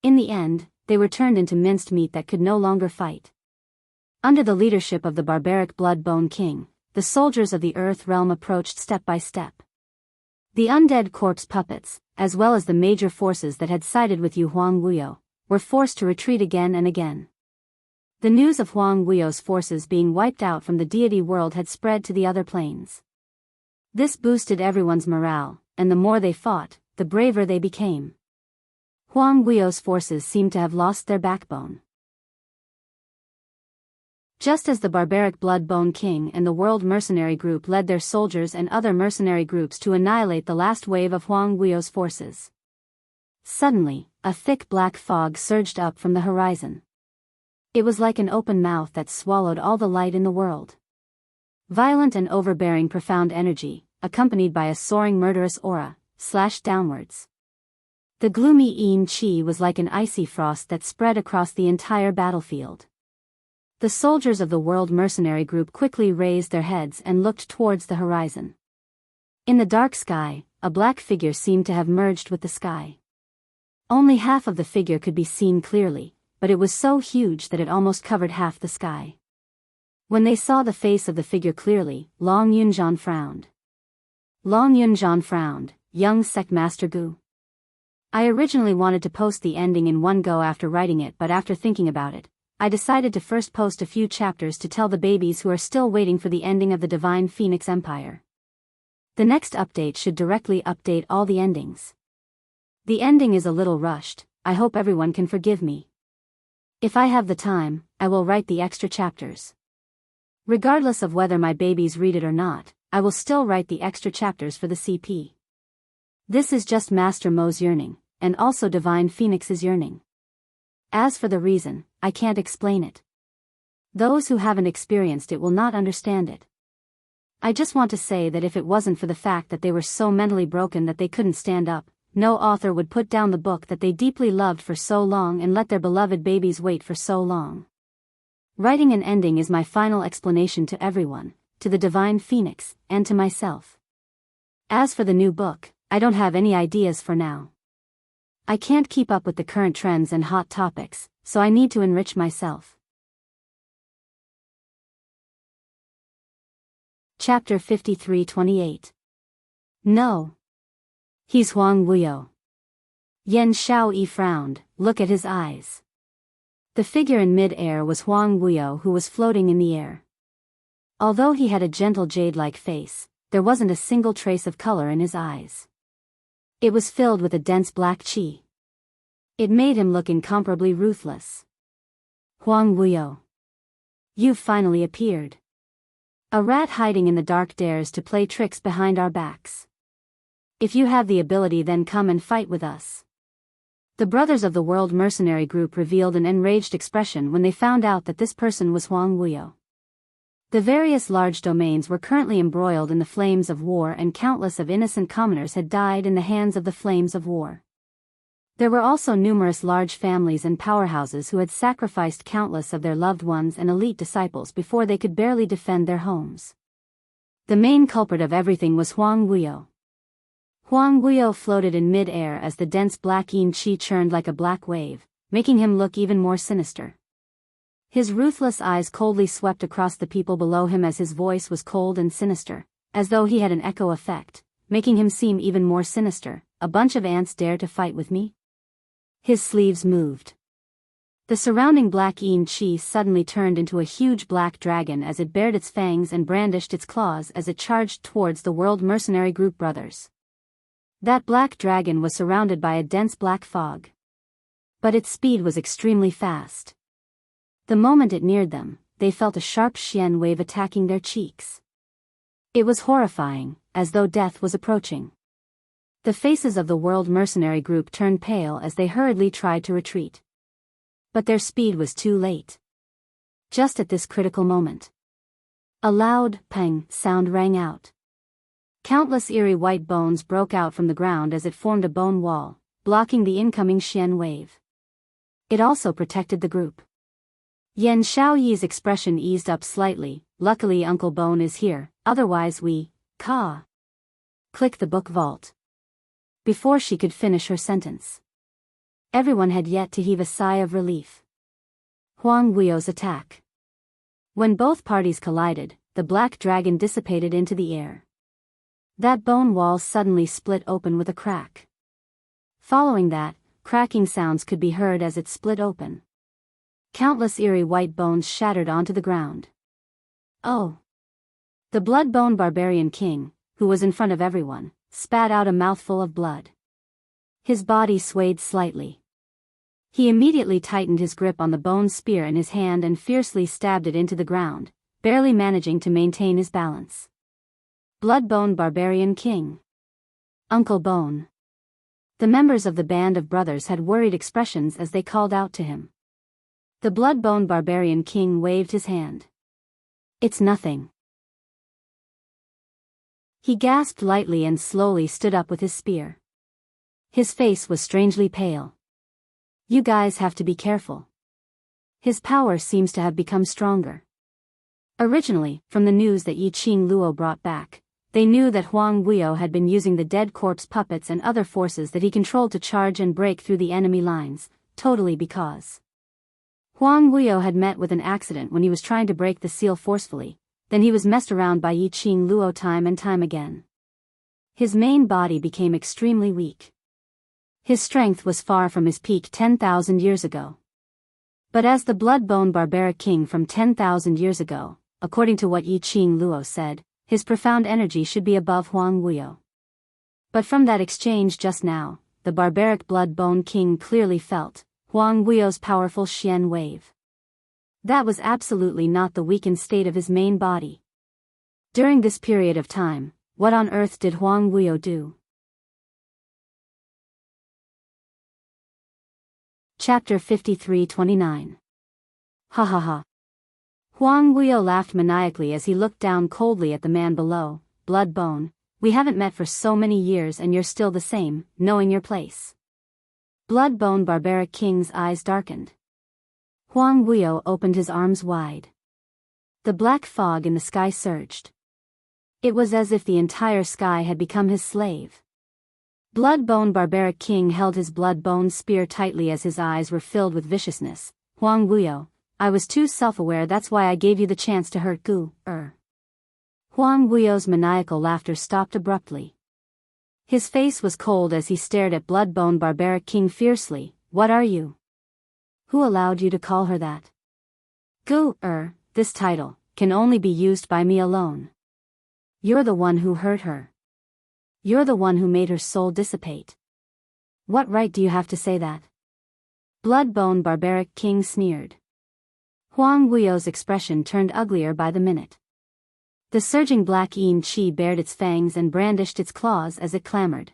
In the end, they were turned into minced meat that could no longer fight. Under the leadership of the barbaric Blood-Bone King, the soldiers of the Earth realm approached step by step. The undead corpse puppets, as well as the major forces that had sided with Huang Guio, were forced to retreat again and again. The news of Huang Guio's forces being wiped out from the deity world had spread to the other planes. This boosted everyone's morale, and the more they fought, the braver they became. Huang Guio's forces seemed to have lost their backbone. Just as the barbaric Blood-Bone King and the World Mercenary Group led their soldiers and other mercenary groups to annihilate the last wave of Huang Guio's forces. Suddenly, a thick black fog surged up from the horizon. It was like an open mouth that swallowed all the light in the world. Violent and overbearing profound energy, accompanied by a soaring murderous aura, slashed downwards. The gloomy yin chi was like an icy frost that spread across the entire battlefield. The soldiers of the World Mercenary Group quickly raised their heads and looked towards the horizon. In the dark sky, a black figure seemed to have merged with the sky. Only half of the figure could be seen clearly, but it was so huge that it almost covered half the sky. When they saw the face of the figure clearly, Long Yunjian frowned. Long Yunjian frowned, young sect master Gu. I originally wanted to post the ending in one go after writing it, but after thinking about it, I decided to first post a few chapters to tell the babies who are still waiting for the ending of the Divine Phoenix Empire. The next update should directly update all the endings. The ending is a little rushed, I hope everyone can forgive me. If I have the time, I will write the extra chapters. Regardless of whether my babies read it or not, I will still write the extra chapters for the CP. This is just Master Mo's yearning, and also Divine Phoenix's yearning. As for the reason, I can't explain it. Those who haven't experienced it will not understand it. I just want to say that if it wasn't for the fact that they were so mentally broken that they couldn't stand up, no author would put down the book that they deeply loved for so long and let their beloved babies wait for so long. Writing an ending is my final explanation to everyone, to the divine phoenix, and to myself. As for the new book, I don't have any ideas for now. I can't keep up with the current trends and hot topics, so I need to enrich myself. Chapter 53:28. No. He's Huang Wuyo. Yan Xiaoyi frowned. Look at his eyes. The figure in mid-air was Huang Wuyo, who was floating in the air. Although he had a gentle jade-like face, there wasn't a single trace of color in his eyes. It was filled with a dense black qi. It made him look incomparably ruthless. Huang Wuyo. You've finally appeared. A rat hiding in the dark dares to play tricks behind our backs. If you have the ability, then come and fight with us. The brothers of the World Mercenary Group revealed an enraged expression when they found out that this person was Huang Wuyo. The various large domains were currently embroiled in the flames of war, and countless of innocent commoners had died in the hands of the flames of war. There were also numerous large families and powerhouses who had sacrificed countless of their loved ones and elite disciples before they could barely defend their homes. The main culprit of everything was Huang Wuyo. Huang Wuyo floated in mid-air as the dense black yin qi churned like a black wave, making him look even more sinister. His ruthless eyes coldly swept across the people below him as his voice was cold and sinister, as though he had an echo effect, making him seem even more sinister. A bunch of ants dare to fight with me? His sleeves moved. The surrounding black yin qi suddenly turned into a huge black dragon as it bared its fangs and brandished its claws as it charged towards the World Mercenary Group brothers. That black dragon was surrounded by a dense black fog. But its speed was extremely fast. The moment it neared them, they felt a sharp xian wave attacking their cheeks. It was horrifying, as though death was approaching. The faces of the World Mercenary Group turned pale as they hurriedly tried to retreat. But their speed was too late. Just at this critical moment, a loud pang sound rang out. Countless eerie white bones broke out from the ground as it formed a bone wall, blocking the incoming xian wave. It also protected the group. Yan Xiaoyi's expression eased up slightly. Luckily Uncle Bone is here, otherwise we, Click the book vault. Before she could finish her sentence, everyone had yet to heave a sigh of relief. Huang Wuyo's attack. When both parties collided, the black dragon dissipated into the air. That bone wall suddenly split open with a crack. Following that, cracking sounds could be heard as it split open. Countless eerie white bones shattered onto the ground. Oh! The blood-bone barbarian king, who was in front of everyone, spat out a mouthful of blood. His body swayed slightly. He immediately tightened his grip on the bone spear in his hand and fiercely stabbed it into the ground, barely managing to maintain his balance. Blood-bone barbarian king. Uncle Bone. The members of the band of brothers had worried expressions as they called out to him. The blood-bone barbarian king waved his hand. It's nothing. He gasped lightly and slowly stood up with his spear. His face was strangely pale. You guys have to be careful. His power seems to have become stronger. Originally, from the news that Yi Qing Luo brought back, they knew that Huang Wuyo had been using the dead corpse puppets and other forces that he controlled to charge and break through the enemy lines, totally because Huang Wuyo had met with an accident when he was trying to break the seal forcefully, then he was messed around by Yi Qing Luo time and time again. His main body became extremely weak. His strength was far from his peak 10,000 years ago. But as the blood-bone barbaric king from 10,000 years ago, according to what Yi Qing Luo said, his profound energy should be above Huang Wuyo. But from that exchange just now, the barbaric blood-bone king clearly felt Huang Wuyo's powerful xian wave. That was absolutely not the weakened state of his main body. During this period of time, what on earth did Huang Wuyo do? Chapter 53:29. Ha ha ha. Huang Wuyo laughed maniacally as he looked down coldly at the man below. Blood-bone, We haven't met for so many years and you're still the same, knowing your place. Blood-bone barbaric king's eyes darkened. Huang Guiyou opened his arms wide. The black fog in the sky surged. It was as if the entire sky had become his slave. Blood-bone barbaric king held his blood-bone spear tightly as his eyes were filled with viciousness. Huang Guiyou, I was too self-aware, that's why I gave you the chance to hurt Huang Guiyou's maniacal laughter stopped abruptly. His face was cold as he stared at blood-bone barbaric king fiercely. What are you? Who allowed you to call her that? This title can only be used by me alone. You're the one who hurt her. You're the one who made her soul dissipate. What right do you have to say that? Blood-bone barbaric king sneered. Huang Guiyou's expression turned uglier by the minute. The surging black yin chi bared its fangs and brandished its claws as it clamored.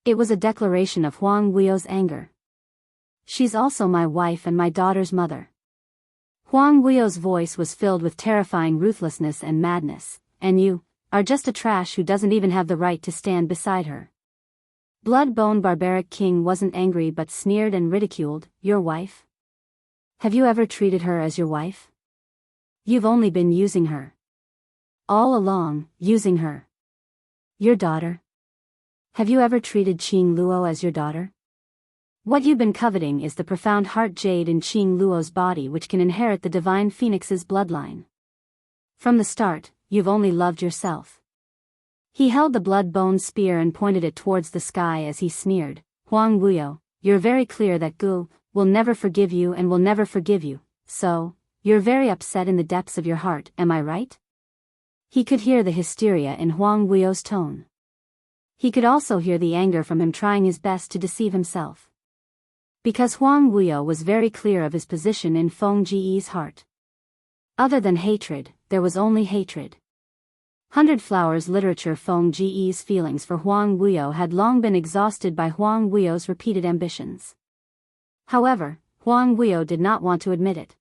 It was a declaration of Huang Guiyou's anger. She's also my wife and my daughter's mother. Huang Guiyou's voice was filled with terrifying ruthlessness and madness, and you are just a trash who doesn't even have the right to stand beside her. Blood-bone barbaric king wasn't angry but sneered and ridiculed. Your wife? Have you ever treated her as your wife? You've only been using her. All along, using her. Your daughter? Have you ever treated Qing Luo as your daughter? What you've been coveting is the profound heart jade in Qing Luo's body, which can inherit the divine phoenix's bloodline. From the start, you've only loved yourself. He held the blood-bone spear and pointed it towards the sky as he sneered. Huang Guiyou, you're very clear that Gu will never forgive you and will never forgive you, so you're very upset in the depths of your heart, am I right? He could hear the hysteria in Huang Guiyou's tone. He could also hear the anger from him trying his best to deceive himself. Because Huang Guiyou was very clear of his position in Feng Ji's heart. Other than hatred, there was only hatred. 100 Flowers literature. Feng Ji's feelings for Huang Guiyou had long been exhausted by Huang Guiyou's repeated ambitions. However, Huang Guiyou did not want to admit it.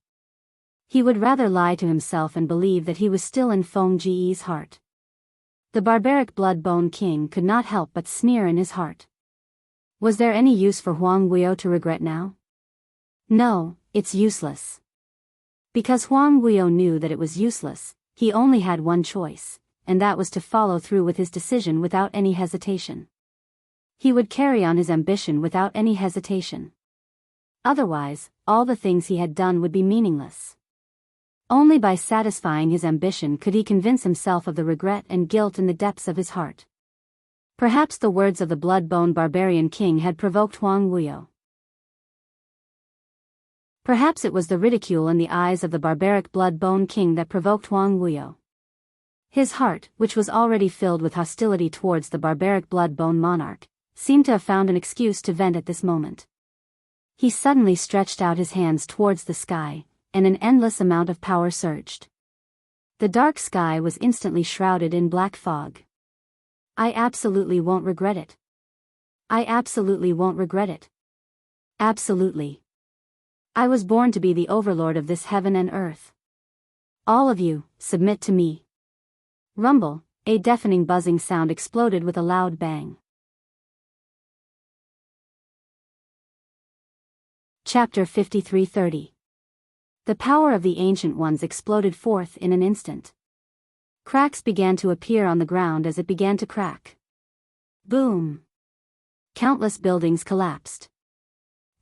He would rather lie to himself and believe that he was still in Feng Ji's heart. The barbaric blood-bone king could not help but sneer in his heart. Was there any use for Huang Guiyou to regret now? No, it's useless. Because Huang Guiyou knew that it was useless, he only had one choice, and that was to follow through with his decision without any hesitation. He would carry on his ambition without any hesitation. Otherwise, all the things he had done would be meaningless. Only by satisfying his ambition could he convince himself of the regret and guilt in the depths of his heart. Perhaps the words of the blood-bone barbarian king had provoked Huang Guiyou. Perhaps it was the ridicule in the eyes of the barbaric blood-bone king that provoked Huang Guiyou. His heart, which was already filled with hostility towards the barbaric blood-bone monarch, seemed to have found an excuse to vent at this moment. He suddenly stretched out his hands towards the sky, and an endless amount of power surged. The dark sky was instantly shrouded in black fog. I absolutely won't regret it. I absolutely won't regret it. Absolutely. I was born to be the overlord of this heaven and earth. All of you, submit to me. Rumble, a deafening buzzing sound exploded with a loud bang. Chapter 53:30. The power of the Ancient Ones exploded forth in an instant. Cracks began to appear on the ground as it began to crack. Boom! Countless buildings collapsed.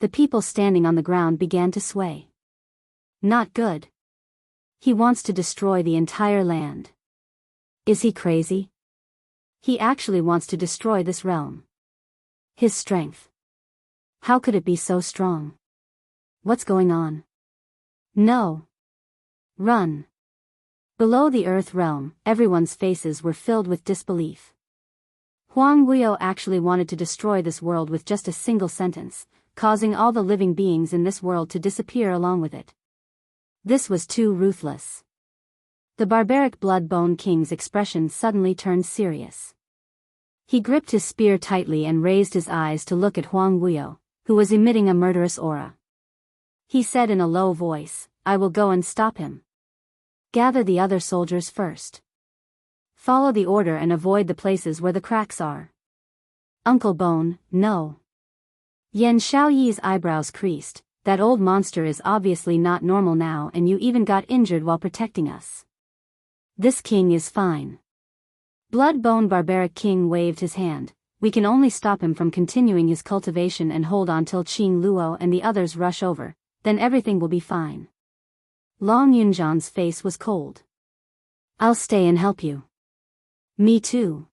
The people standing on the ground began to sway. Not good. He wants to destroy the entire land. Is he crazy? He actually wants to destroy this realm. His strength. How could it be so strong? What's going on? No. Run. Below the Earth realm, everyone's faces were filled with disbelief. Huang Guiyou actually wanted to destroy this world with just a single sentence, causing all the living beings in this world to disappear along with it. This was too ruthless. The barbaric blood-bone king's expression suddenly turned serious. He gripped his spear tightly and raised his eyes to look at Huang Guiyou, who was emitting a murderous aura. He said in a low voice, I will go and stop him. Gather the other soldiers first. Follow the order and avoid the places where the cracks are. Uncle Bone, no. Yan Xiaoyi's eyebrows creased. That old monster is obviously not normal now, and you even got injured while protecting us. This king is fine. Blood-bone barbaric king waved his hand. We can only stop him from continuing his cultivation and hold on till Qing Luo and the others rush over, then everything will be fine. Long Yunzhan's face was cold. I'll stay and help you. Me too.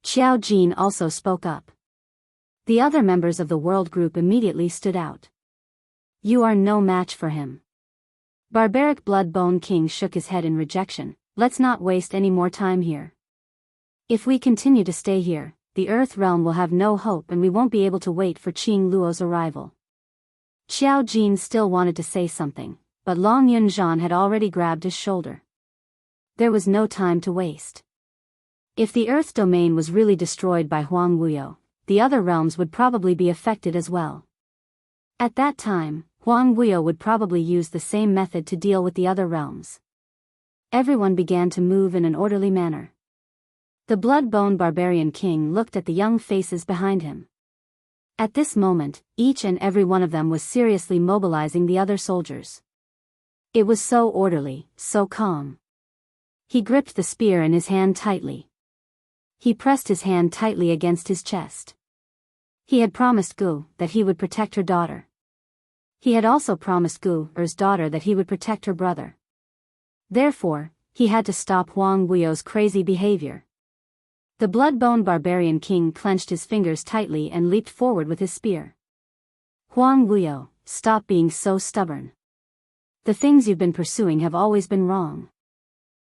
Xiao Jin also spoke up. The other members of the world group immediately stood out. You are no match for him. Barbaric Blood-bone King shook his head in rejection. Let's not waste any more time here. If we continue to stay here, the Earth realm will have no hope and we won't be able to wait for Qing Luo's arrival. Xiao Jin still wanted to say something, but Long Yunzhan had already grabbed his shoulder. There was no time to waste. If the Earth domain was really destroyed by Huang Wuyo, the other realms would probably be affected as well. At that time, Huang Wuyo would probably use the same method to deal with the other realms. Everyone began to move in an orderly manner. The blood-bone barbarian king looked at the young faces behind him. At this moment, each and every one of them was seriously mobilizing the other soldiers. It was so orderly, so calm. He gripped the spear in his hand tightly. He pressed his hand tightly against his chest. He had promised Gu that he would protect her daughter. He had also promised Gu's daughter that he would protect her brother. Therefore, he had to stop Huang Wuyo's crazy behavior. The blood-bone barbarian king clenched his fingers tightly and leaped forward with his spear. Huang Wuyo, stop being so stubborn. The things you've been pursuing have always been wrong.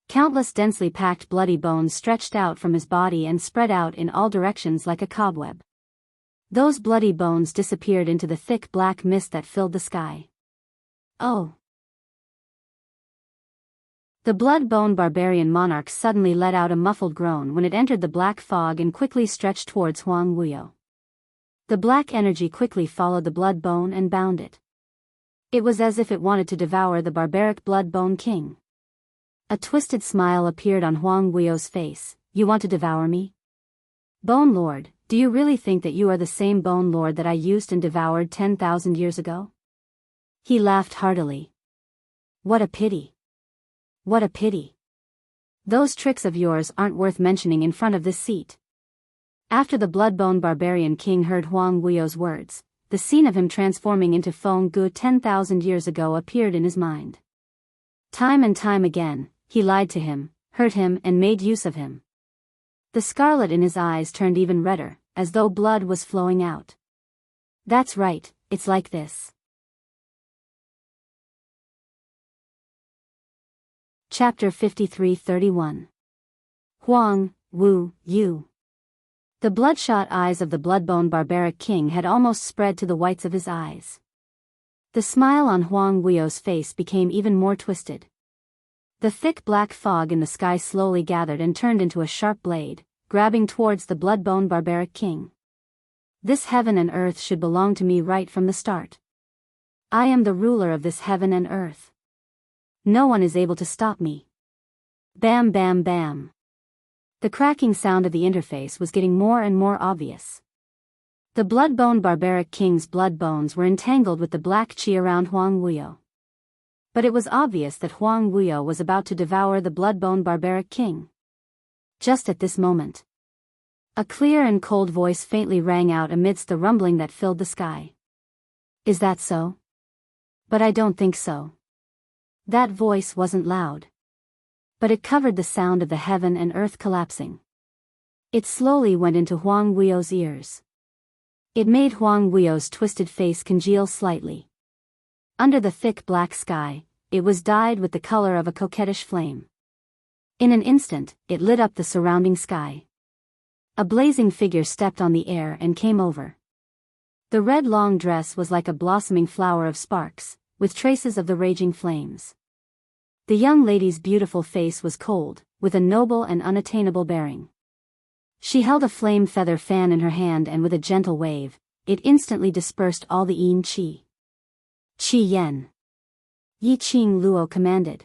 Countless densely packed bloody bones stretched out from his body and spread out in all directions like a cobweb. Those bloody bones disappeared into the thick black mist that filled the sky. Oh! The blood-bone barbarian monarch suddenly let out a muffled groan when it entered the black fog and quickly stretched towards Huang Wuyo. The black energy quickly followed the blood-bone and bound it. It was as if it wanted to devour the barbaric blood-bone king. A twisted smile appeared on Huang Wuyo's face. You want to devour me? Bone Lord, do you really think that you are the same Bone Lord that I used and devoured 10,000 years ago? He laughed heartily. What a pity. What a pity. Those tricks of yours aren't worth mentioning in front of this seat. After the blood-bone barbarian king heard Huang Wuyo's words, the scene of him transforming into Feng Gu 10,000 years ago appeared in his mind. Time and time again, he lied to him, hurt him and made use of him. The scarlet in his eyes turned even redder, as though blood was flowing out. That's right, it's like this. Chapter 53-31. Huang Wu Yu. The bloodshot eyes of the blood-bone barbaric king had almost spread to the whites of his eyes. The smile on Huang Wuyo's face became even more twisted. The thick black fog in the sky slowly gathered and turned into a sharp blade, grabbing towards the blood-bone barbaric king. This heaven and earth should belong to me right from the start. I am the ruler of this heaven and earth. No one is able to stop me. Bam bam bam. The cracking sound of the interface was getting more and more obvious. The blood-bone barbaric king's blood bones were entangled with the black chi around Huang Wuyo. But it was obvious that Huang Wuyo was about to devour the blood-bone barbaric king. Just at this moment, a clear and cold voice faintly rang out amidst the rumbling that filled the sky. Is that so? But I don't think so. That voice wasn't loud. But it covered the sound of the heaven and earth collapsing. It slowly went into Huang Wuyo's ears. It made Huang Wuyo's twisted face congeal slightly. Under the thick black sky, it was dyed with the color of a coquettish flame. In an instant, it lit up the surrounding sky. A blazing figure stepped on the air and came over. The red long dress was like a blossoming flower of sparks, with traces of the raging flames. The young lady's beautiful face was cold, with a noble and unattainable bearing. She held a flame feather fan in her hand and with a gentle wave, it instantly dispersed all the yin qi. Qi Yen. Yi Qing Luo commanded.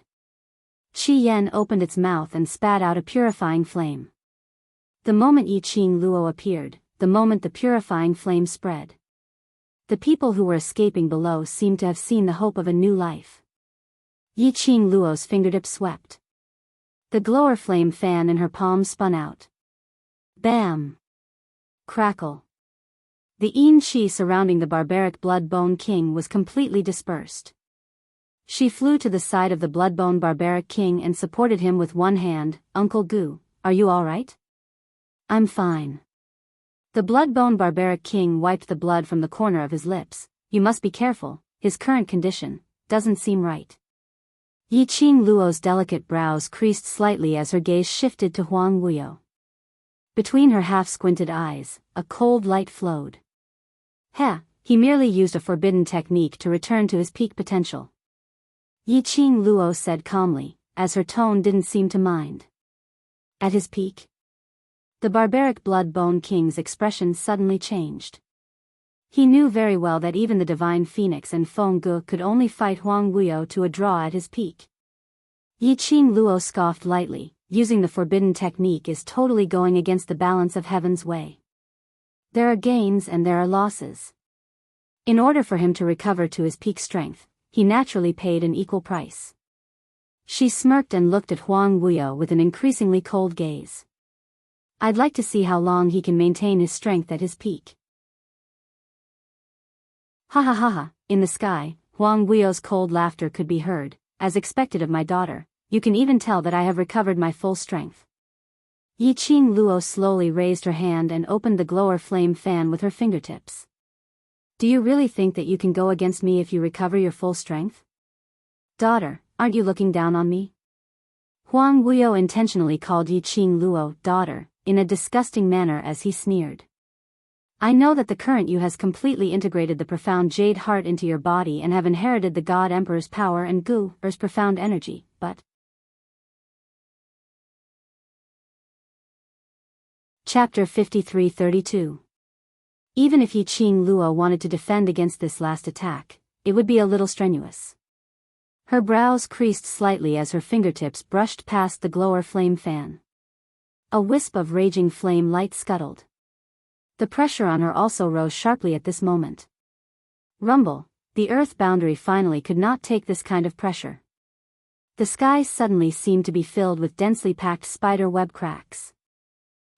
Qi Yan opened its mouth and spat out a purifying flame. The moment Yi Qing Luo appeared, the moment the purifying flame spread. The people who were escaping below seemed to have seen the hope of a new life. Yi Qing Luo's fingertips swept. The glower flame fan in her palm spun out. Bam! Crackle. The yin qi surrounding the barbaric blood-bone king was completely dispersed. She flew to the side of the blood-bone barbaric king and supported him with one hand. Uncle Gu, are you all right? I'm fine. The blood-bone barbaric king wiped the blood from the corner of his lips. You must be careful, his current condition doesn't seem right. Yi Qing Luo's delicate brows creased slightly as her gaze shifted to Huang Wuyo. Between her half-squinted eyes, a cold light flowed. He merely used a forbidden technique to return to his peak potential. Yi Qing Luo said calmly, as her tone didn't seem to mind. At his peak? The barbaric blood-bone king's expression suddenly changed. He knew very well that even the divine phoenix and Feng Gu could only fight Huang Wuyo to a draw at his peak. Yi Qing Luo scoffed lightly, using the forbidden technique is totally going against the balance of heaven's way. There are gains and there are losses. In order for him to recover to his peak strength, he naturally paid an equal price. She smirked and looked at Huang Wuyo with an increasingly cold gaze. I'd like to see how long he can maintain his strength at his peak. Ha ha ha ha, in the sky, Huang Wuyo's cold laughter could be heard. As expected of my daughter, you can even tell that I have recovered my full strength. Yi Qing Luo slowly raised her hand and opened the glower flame fan with her fingertips. Do you really think that you can go against me if you recover your full strength? Daughter, aren't you looking down on me? Huang Wuyo intentionally called Yi Qing Luo daughter, in a disgusting manner as he sneered. I know that the current you has completely integrated the profound jade heart into your body and have inherited the God Emperor's power and Gu's profound energy, but... Chapter 53-32. Even if Yi Qing Luo wanted to defend against this last attack, it would be a little strenuous. Her brows creased slightly as her fingertips brushed past the glower flame fan. A wisp of raging flame light scuttled. The pressure on her also rose sharply at this moment. Rumble, the earth boundary finally could not take this kind of pressure. The sky suddenly seemed to be filled with densely packed spider web cracks.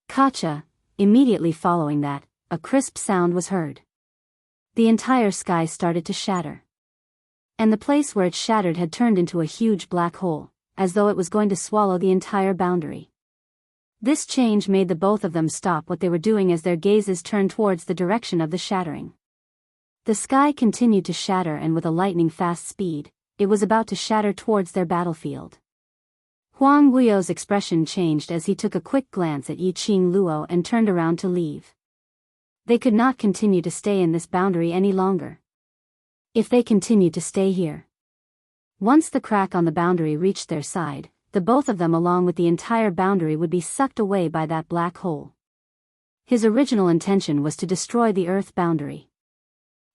Kacha, immediately following that, a crisp sound was heard. The entire sky started to shatter. And the place where it shattered had turned into a huge black hole, as though it was going to swallow the entire boundary. This change made the both of them stop what they were doing as their gazes turned towards the direction of the shattering. The sky continued to shatter and with a lightning-fast speed, it was about to shatter towards their battlefield. Huang Wuyo's expression changed as he took a quick glance at Yi Qing Luo and turned around to leave. They could not continue to stay in this boundary any longer. If they continued to stay here. Once the crack on the boundary reached their side, the both of them along with the entire boundary would be sucked away by that black hole. His original intention was to destroy the earth boundary.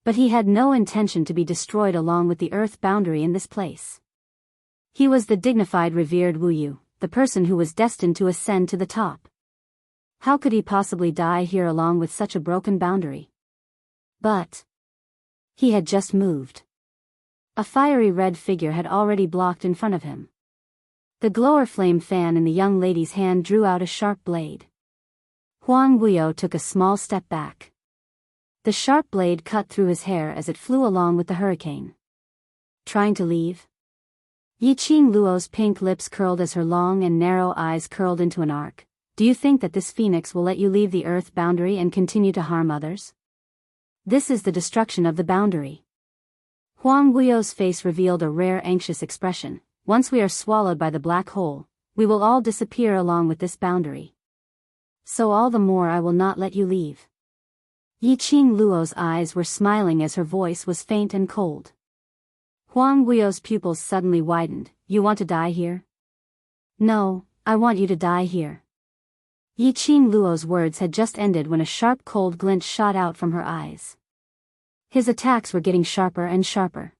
But he had no intention to be destroyed along with the earth boundary in this place. He was the dignified revered Wu Yu, the person who was destined to ascend to the top. How could he possibly die here along with such a broken boundary? But he had just moved. A fiery red figure had already blocked in front of him. The glower flame fan in the young lady's hand drew out a sharp blade. Huang Wuyo took a small step back. The sharp blade cut through his hair as it flew along with the hurricane. Trying to leave? Yi Qing Luo's pink lips curled as her long and narrow eyes curled into an arc. Do you think that this phoenix will let you leave the earth boundary and continue to harm others? This is the destruction of the boundary. Huang Wuyo's face revealed a rare anxious expression. Once we are swallowed by the black hole, we will all disappear along with this boundary. So all the more I will not let you leave. Yi Qing Luo's eyes were smiling as her voice was faint and cold. Huang Wuyo's pupils suddenly widened. You want to die here? No, I want you to die here. Yi Qing Luo's words had just ended when a sharp cold glint shot out from her eyes. His attacks were getting sharper and sharper.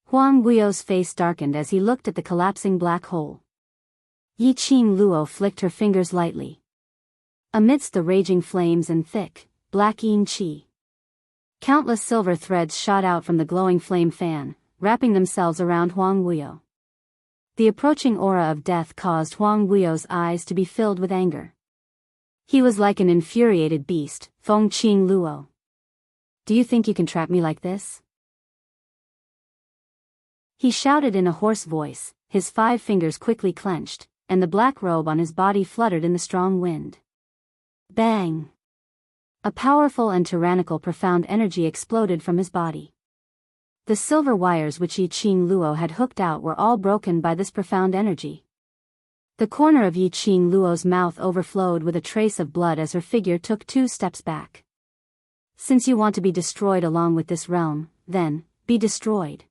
Huang Guio's face darkened as he looked at the collapsing black hole. Yi Qing Luo flicked her fingers lightly. Amidst the raging flames and thick, black yin qi, countless silver threads shot out from the glowing flame fan, wrapping themselves around Huang Guio. The approaching aura of death caused Huang Guio's eyes to be filled with anger. He was like an infuriated beast. Feng Qing Luo. Do you think you can trap me like this? He shouted in a hoarse voice, his 5 fingers quickly clenched, and the black robe on his body fluttered in the strong wind. Bang! A powerful and tyrannical profound energy exploded from his body. The silver wires which Yi Qing Luo had hooked out were all broken by this profound energy. The corner of Yi Qing Luo's mouth overflowed with a trace of blood as her figure took 2 steps back. Since you want to be destroyed along with this realm, then, be destroyed.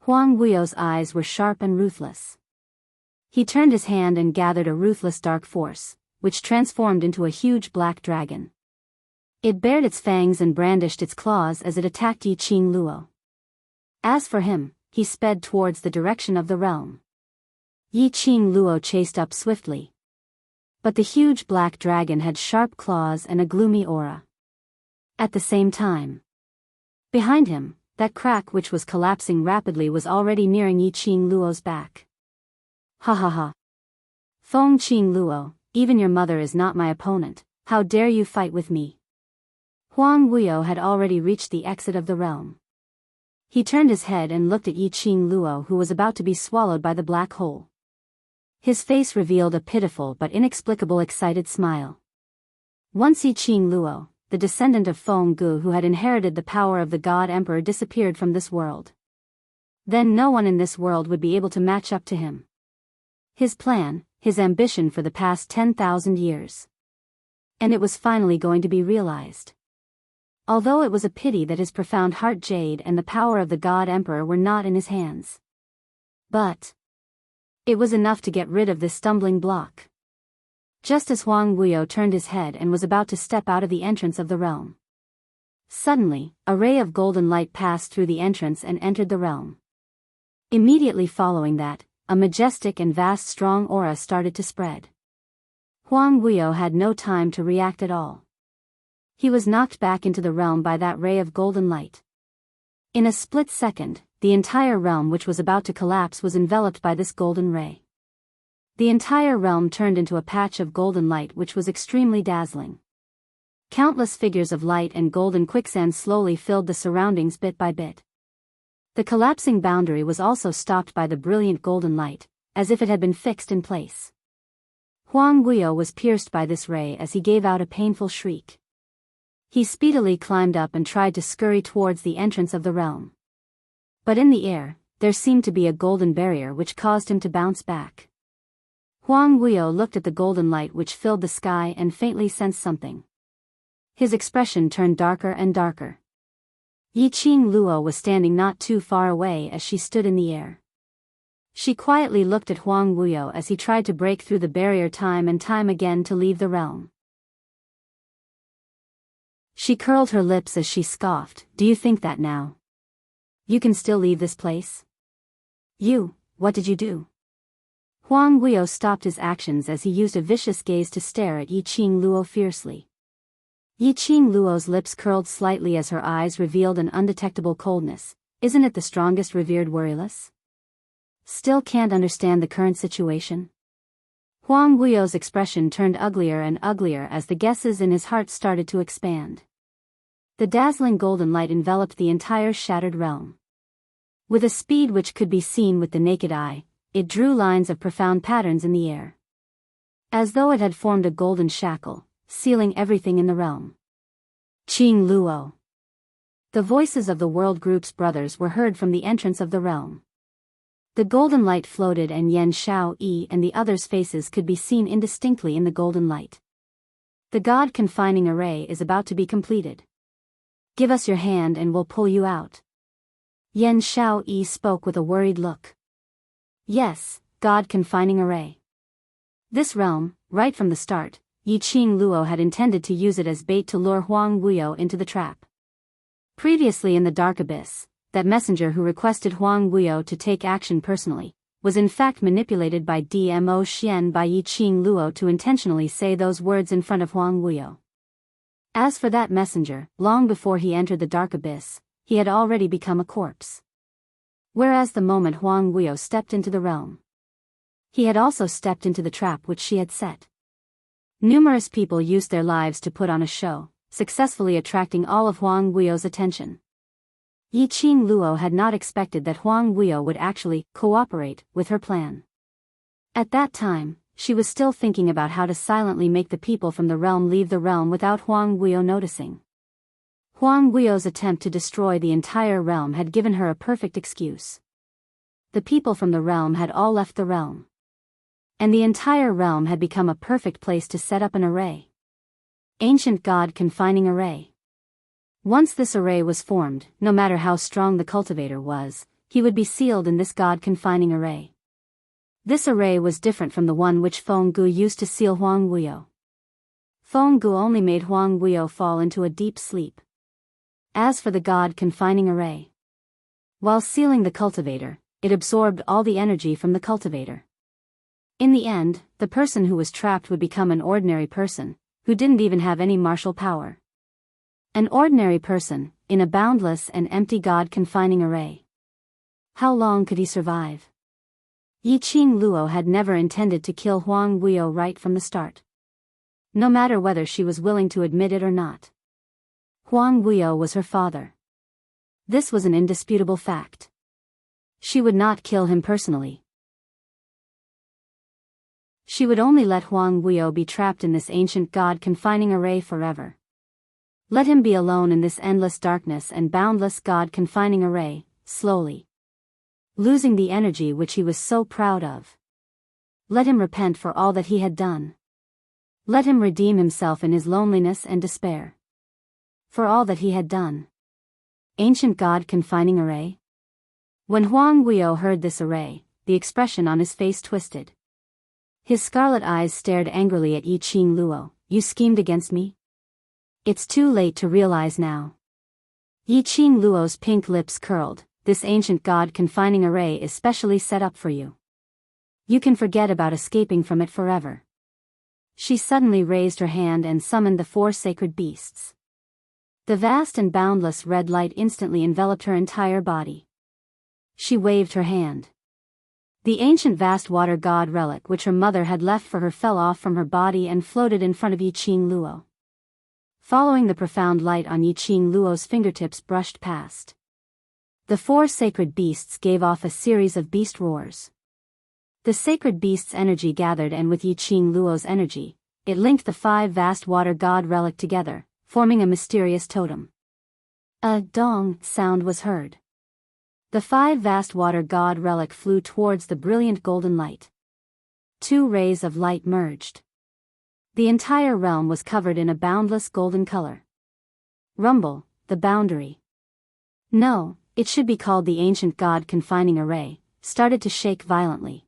Huang Guio's eyes were sharp and ruthless. He turned his hand and gathered a ruthless dark force, which transformed into a huge black dragon. It bared its fangs and brandished its claws as it attacked Yi Qing Luo. As for him, he sped towards the direction of the realm. Yi Qing Luo chased up swiftly. But the huge black dragon had sharp claws and a gloomy aura. At the same time, behind him, that crack which was collapsing rapidly was already nearing Yi Qing Luo's back. Ha ha ha. Feng Qing Luo, even your mother is not my opponent, how dare you fight with me? Huang Guio had already reached the exit of the realm. He turned his head and looked at Yi Qing Luo, who was about to be swallowed by the black hole. His face revealed a pitiful but inexplicable excited smile. Once Yi Qing Luo, the descendant of Feng Gu who had inherited the power of the God Emperor, disappeared from this world. Then no one in this world would be able to match up to him. His plan, his ambition for the past 10,000 years. And it was finally going to be realized. Although it was a pity that his profound heart jade and the power of the God Emperor were not in his hands. But it was enough to get rid of this stumbling block. Just as Huang Guio turned his head and was about to step out of the entrance of the realm, suddenly, a ray of golden light passed through the entrance and entered the realm. Immediately following that, a majestic and vast strong aura started to spread. Huang Guio had no time to react at all. He was knocked back into the realm by that ray of golden light. In a split second, the entire realm which was about to collapse was enveloped by this golden ray. The entire realm turned into a patch of golden light which was extremely dazzling. Countless figures of light and golden quicksand slowly filled the surroundings bit by bit. The collapsing boundary was also stopped by the brilliant golden light, as if it had been fixed in place. Huang Guio was pierced by this ray as he gave out a painful shriek. He speedily climbed up and tried to scurry towards the entrance of the realm. But in the air, there seemed to be a golden barrier which caused him to bounce back. Huang Guio looked at the golden light which filled the sky and faintly sensed something. His expression turned darker and darker. Yi Qing Luo was standing not too far away as she stood in the air. She quietly looked at Huang Guio as he tried to break through the barrier time and time again to leave the realm. She curled her lips as she scoffed, "Do you think that now you can still leave this place? What did you do?" Huang Guio stopped his actions as he used a vicious gaze to stare at Yi Qing Luo fiercely. Yi Qing Luo's lips curled slightly as her eyes revealed an undetectable coldness. "Isn't it the strongest, revered warrioress? Still can't understand the current situation?" Huang Guio's expression turned uglier and uglier as the guesses in his heart started to expand. The dazzling golden light enveloped the entire shattered realm. With a speed which could be seen with the naked eye, it drew lines of profound patterns in the air. As though it had formed a golden shackle, sealing everything in the realm. Qing Luo. The voices of the World Group's brothers were heard from the entrance of the realm. The golden light floated and Yan Xiaoyi and the others' faces could be seen indistinctly in the golden light. The God confining array is about to be completed. "Give us your hand and we'll pull you out." Yan Xiaoyi spoke with a worried look. Yes, God confining array. This realm, right from the start, Yi Qing Luo had intended to use it as bait to lure Huang Guio into the trap. Previously in the dark abyss, that messenger who requested Huang Guiyou to take action personally, was in fact manipulated by Dmo Xian by Yiqing Luo to intentionally say those words in front of Huang Guiyou. As for that messenger, long before he entered the dark abyss, he had already become a corpse. Whereas the moment Huang Guiyou stepped into the realm, he had also stepped into the trap which she had set. Numerous people used their lives to put on a show, successfully attracting all of Huang Guiyou's attention. Yiqing Luo had not expected that Huang Guiyou would actually cooperate with her plan. At that time, she was still thinking about how to silently make the people from the realm leave the realm without Huang Guiyou noticing. Huang Guiyou's attempt to destroy the entire realm had given her a perfect excuse. The people from the realm had all left the realm, and the entire realm had become a perfect place to set up an array. Ancient God Confining Array. Once this array was formed, no matter how strong the cultivator was, he would be sealed in this God-confining array. This array was different from the one which Feng Gu used to seal Huang Guiyou. Feng Gu only made Huang Guiyou fall into a deep sleep. As for the God-confining array, while sealing the cultivator, it absorbed all the energy from the cultivator. In the end, the person who was trapped would become an ordinary person, who didn't even have any martial power. An ordinary person, in a boundless and empty God-confining array. How long could he survive? Yiqing Luo had never intended to kill Huang Guiyou right from the start. No matter whether she was willing to admit it or not. Huang Guiyou was her father. This was an indisputable fact. She would not kill him personally. She would only let Huang Guiyou be trapped in this ancient God-confining array forever. Let him be alone in this endless darkness and boundless God-confining array, slowly losing the energy which he was so proud of. Let him repent for all that he had done. Let him redeem himself in his loneliness and despair. For all that he had done. Ancient God-confining array? When Huang Guiyou heard this array, the expression on his face twisted. His scarlet eyes stared angrily at Yiqing Luo. You schemed against me? It's too late to realize now. Yiqing Luo's pink lips curled. This ancient God-confining array is specially set up for you. You can forget about escaping from it forever. She suddenly raised her hand and summoned the 4 sacred beasts. The vast and boundless red light instantly enveloped her entire body. She waved her hand. The ancient vast water god relic which her mother had left for her fell off from her body and floated in front of Yiqing Luo. Following the profound light on Yiqing Luo's fingertips brushed past. The 4 sacred beasts gave off a series of beast roars. The sacred beast's energy gathered, and with Yiqing Luo's energy, it linked the 5 vast water god relic together, forming a mysterious totem. A dong sound was heard. The 5 vast water god relic flew towards the brilliant golden light. 2 rays of light merged. The entire realm was covered in a boundless golden color. Rumble, the boundary. No, it should be called the ancient God-confining array, started to shake violently.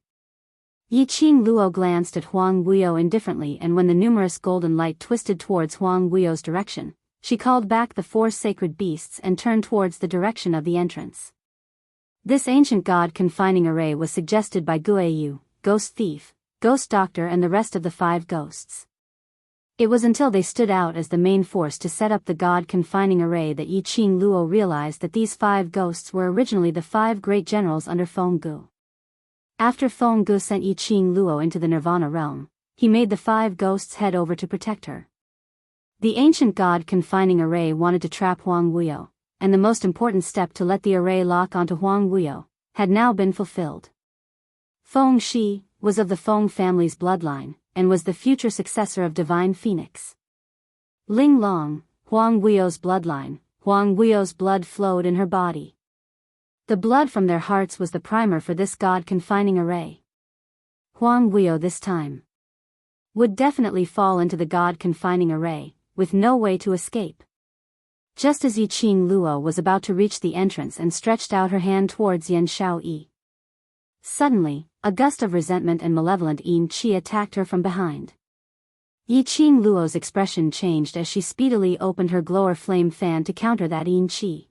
Yiqing Luo glanced at Huang Guiyou indifferently, and when the numerous golden light twisted towards Huang Guiyou's direction, she called back the 4 sacred beasts and turned towards the direction of the entrance. This ancient God-confining array was suggested by Guiyu, Ghost Thief, Ghost Doctor, and the rest of the 5 ghosts. It was until they stood out as the main force to set up the God-confining array that Yiqing Luo realized that these 5 ghosts were originally the 5 great generals under Feng Gu. After Feng Gu sent Yiqing Luo into the Nirvana realm, he made the 5 ghosts head over to protect her. The ancient God-confining array wanted to trap Huang Guiyou, and the most important step to let the array lock onto Huang Guiyou had now been fulfilled. Feng Shi was of the Feng family's bloodline, and was the future successor of Divine Phoenix. Ling Long, Huang Guiyou's bloodline, Huang Guiyou's blood flowed in her body. The blood from their hearts was the primer for this God-confining array. Huang Guiyou this time would definitely fall into the God-confining array, with no way to escape. Just as Yiqing Luo was about to reach the entrance and stretched out her hand towards Yan Xiaoyi. Suddenly, a gust of resentment and malevolent yin qi attacked her from behind. Yiqing Luo's expression changed as she speedily opened her glower flame fan to counter that yin qi.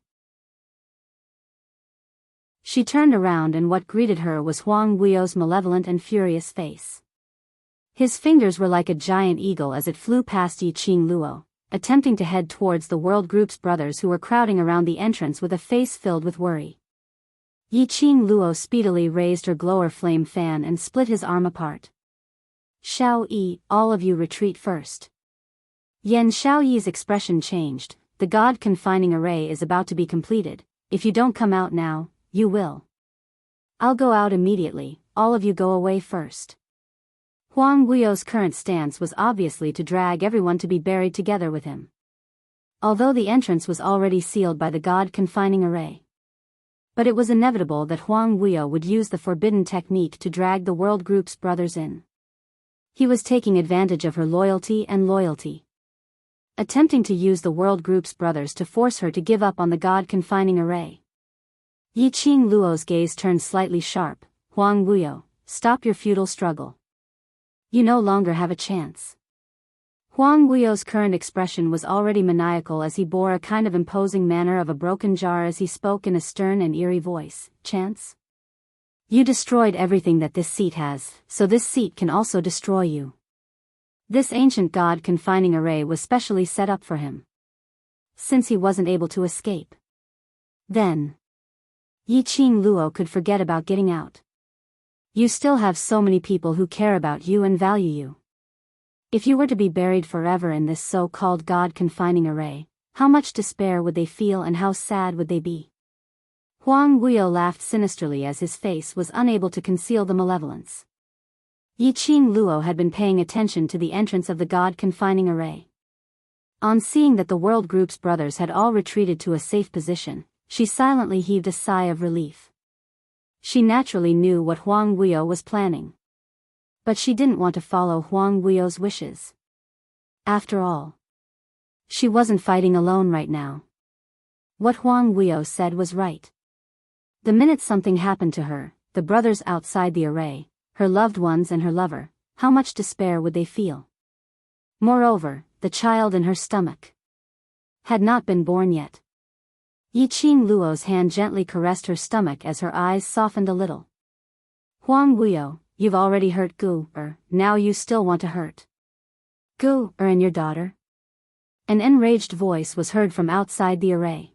She turned around and what greeted her was Huang Guio's malevolent and furious face. His fingers were like a giant eagle as it flew past Yiqing Luo, attempting to head towards the World Group's brothers who were crowding around the entrance with a face filled with worry. Yiqing Luo speedily raised her glower flame fan and split his arm apart. Xiao Yi, all of you retreat first. Yan Xiaoyi's expression changed. The God confining array is about to be completed. If you don't come out now, you will. I'll go out immediately, all of you go away first. Huang Guio's current stance was obviously to drag everyone to be buried together with him. Although the entrance was already sealed by the God confining array. But it was inevitable that Huang Guio would use the forbidden technique to drag the World Group's brothers in. He was taking advantage of her loyalty and loyalty. Attempting to use the World Group's brothers to force her to give up on the God confining array. Yiqing Luo's gaze turned slightly sharp. Huang Guio, stop your futile struggle. You no longer have a chance. Huang Guio's current expression was already maniacal as he bore a kind of imposing manner of a broken jar as he spoke in a stern and eerie voice. Chance? You destroyed everything that this seat has, so this seat can also destroy you. This ancient God confining array was specially set up for him. Since he wasn't able to escape. Then Yiqing Luo could forget about getting out. You still have so many people who care about you and value you. If you were to be buried forever in this so-called God confining array, how much despair would they feel and how sad would they be? Huang Guio laughed sinisterly as his face was unable to conceal the malevolence. Yiqing Luo had been paying attention to the entrance of the God confining array. On seeing that the World Group's brothers had all retreated to a safe position, she silently heaved a sigh of relief. She naturally knew what Huang Guio was planning. But she didn't want to follow Huang Guio's wishes. After all, she wasn't fighting alone right now. What Huang Guio said was right. The minute something happened to her, the brothers outside the array, her loved ones and her lover, how much despair would they feel? Moreover, the child in her stomach had not been born yet. Yiqing Luo's hand gently caressed her stomach as her eyes softened a little. Huang Guio, you've already hurt Gu-er, now you still want to hurt Gu-er and your daughter? An enraged voice was heard from outside the array.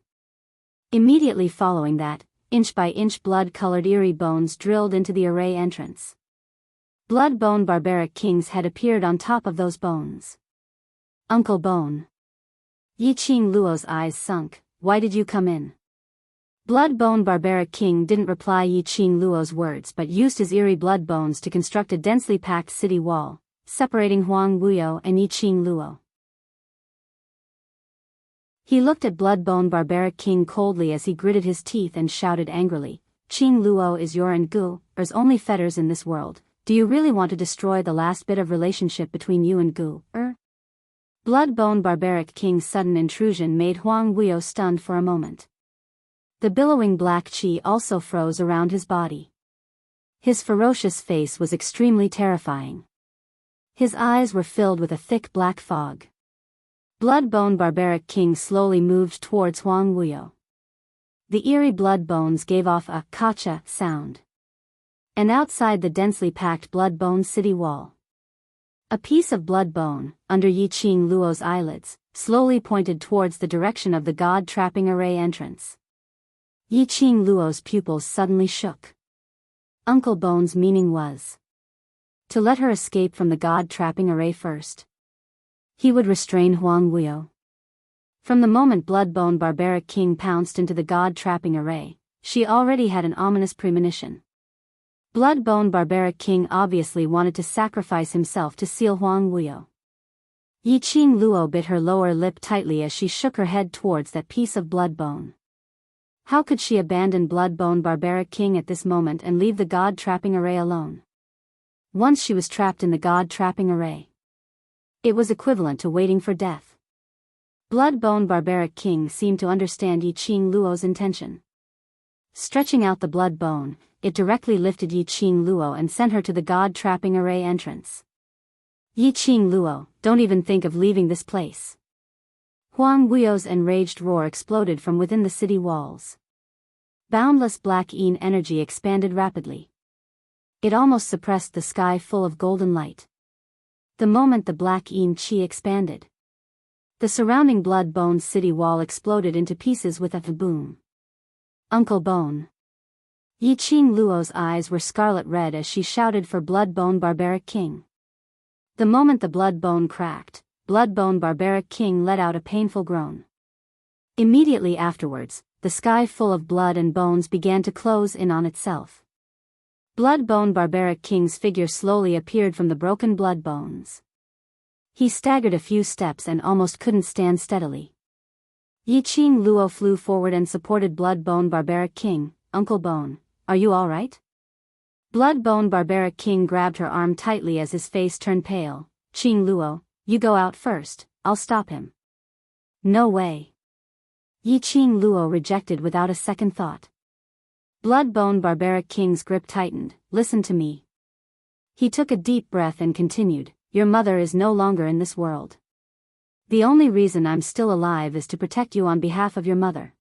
Immediately following that, inch by inch blood-colored eerie bones drilled into the array entrance. Blood-bone barbaric king's head appeared on top of those bones. Uncle Bone. Yiqing Luo's eyes sunk. Why did you come in? Blood-bone barbaric king didn't reply Yiqing Luo's words but used his eerie blood bones to construct a densely packed city wall, separating Huang Guio and Yiqing Luo. He looked at blood-bone barbaric king coldly as he gritted his teeth and shouted angrily, Qing Luo is your and Gu-er's only fetters in this world. Do you really want to destroy the last bit of relationship between you and Gu-er? Blood-bone barbaric king's sudden intrusion made Huang Guio stunned for a moment. The billowing black qi also froze around his body. His ferocious face was extremely terrifying. His eyes were filled with a thick black fog. Blood-bone barbaric king slowly moved towards Huang Guio. The eerie blood bones gave off a kacha sound. And outside the densely packed blood-bone city wall, a piece of blood bone, under Yiqing Luo's eyelids, slowly pointed towards the direction of the God-trapping array entrance. Yiqing Luo's pupils suddenly shook. Uncle Bone's meaning was to let her escape from the God-trapping array first. He would restrain Huang Guio. From the moment Blood-bone barbaric king pounced into the God-trapping array, she already had an ominous premonition. Blood-bone barbaric king obviously wanted to sacrifice himself to seal Huang Guio. Yiqing Luo bit her lower lip tightly as she shook her head towards that piece of blood bone. How could she abandon Blood-bone barbaric king at this moment and leave the God-trapping array alone? Once she was trapped in the God-trapping array, it was equivalent to waiting for death. Blood-bone barbaric king seemed to understand Yiqing Luo's intention. Stretching out the blood bone, it directly lifted Yiqing Luo and sent her to the God-trapping array entrance. Yiqing Luo, don't even think of leaving this place. Huang Guio's enraged roar exploded from within the city walls. Boundless black energy expanded rapidly. It almost suppressed the sky full of golden light. The moment the black chi expanded, the surrounding blood bone city wall exploded into pieces with a boom. Uncle Bone. Yiqing Luo's eyes were scarlet red as she shouted for Bloodbone Barbaric King. The moment the blood bone cracked, Bloodbone Barbaric King let out a painful groan. Immediately afterwards, the sky full of blood and bones began to close in on itself. Bloodbone Barbaric King's figure slowly appeared from the broken blood bones. He staggered a few steps and almost couldn't stand steadily. Yiqing Luo flew forward and supported Bloodbone Barbaric King. Uncle Bone, are you all right? Bloodbone Barbaric King grabbed her arm tightly as his face turned pale. Qing Luo, you go out first, I'll stop him. No way. Yiqing Luo rejected without a second thought. Bloodbone Barbaric King's grip tightened. Listen to me. He took a deep breath and continued, your mother is no longer in this world. The only reason I'm still alive is to protect you on behalf of your mother.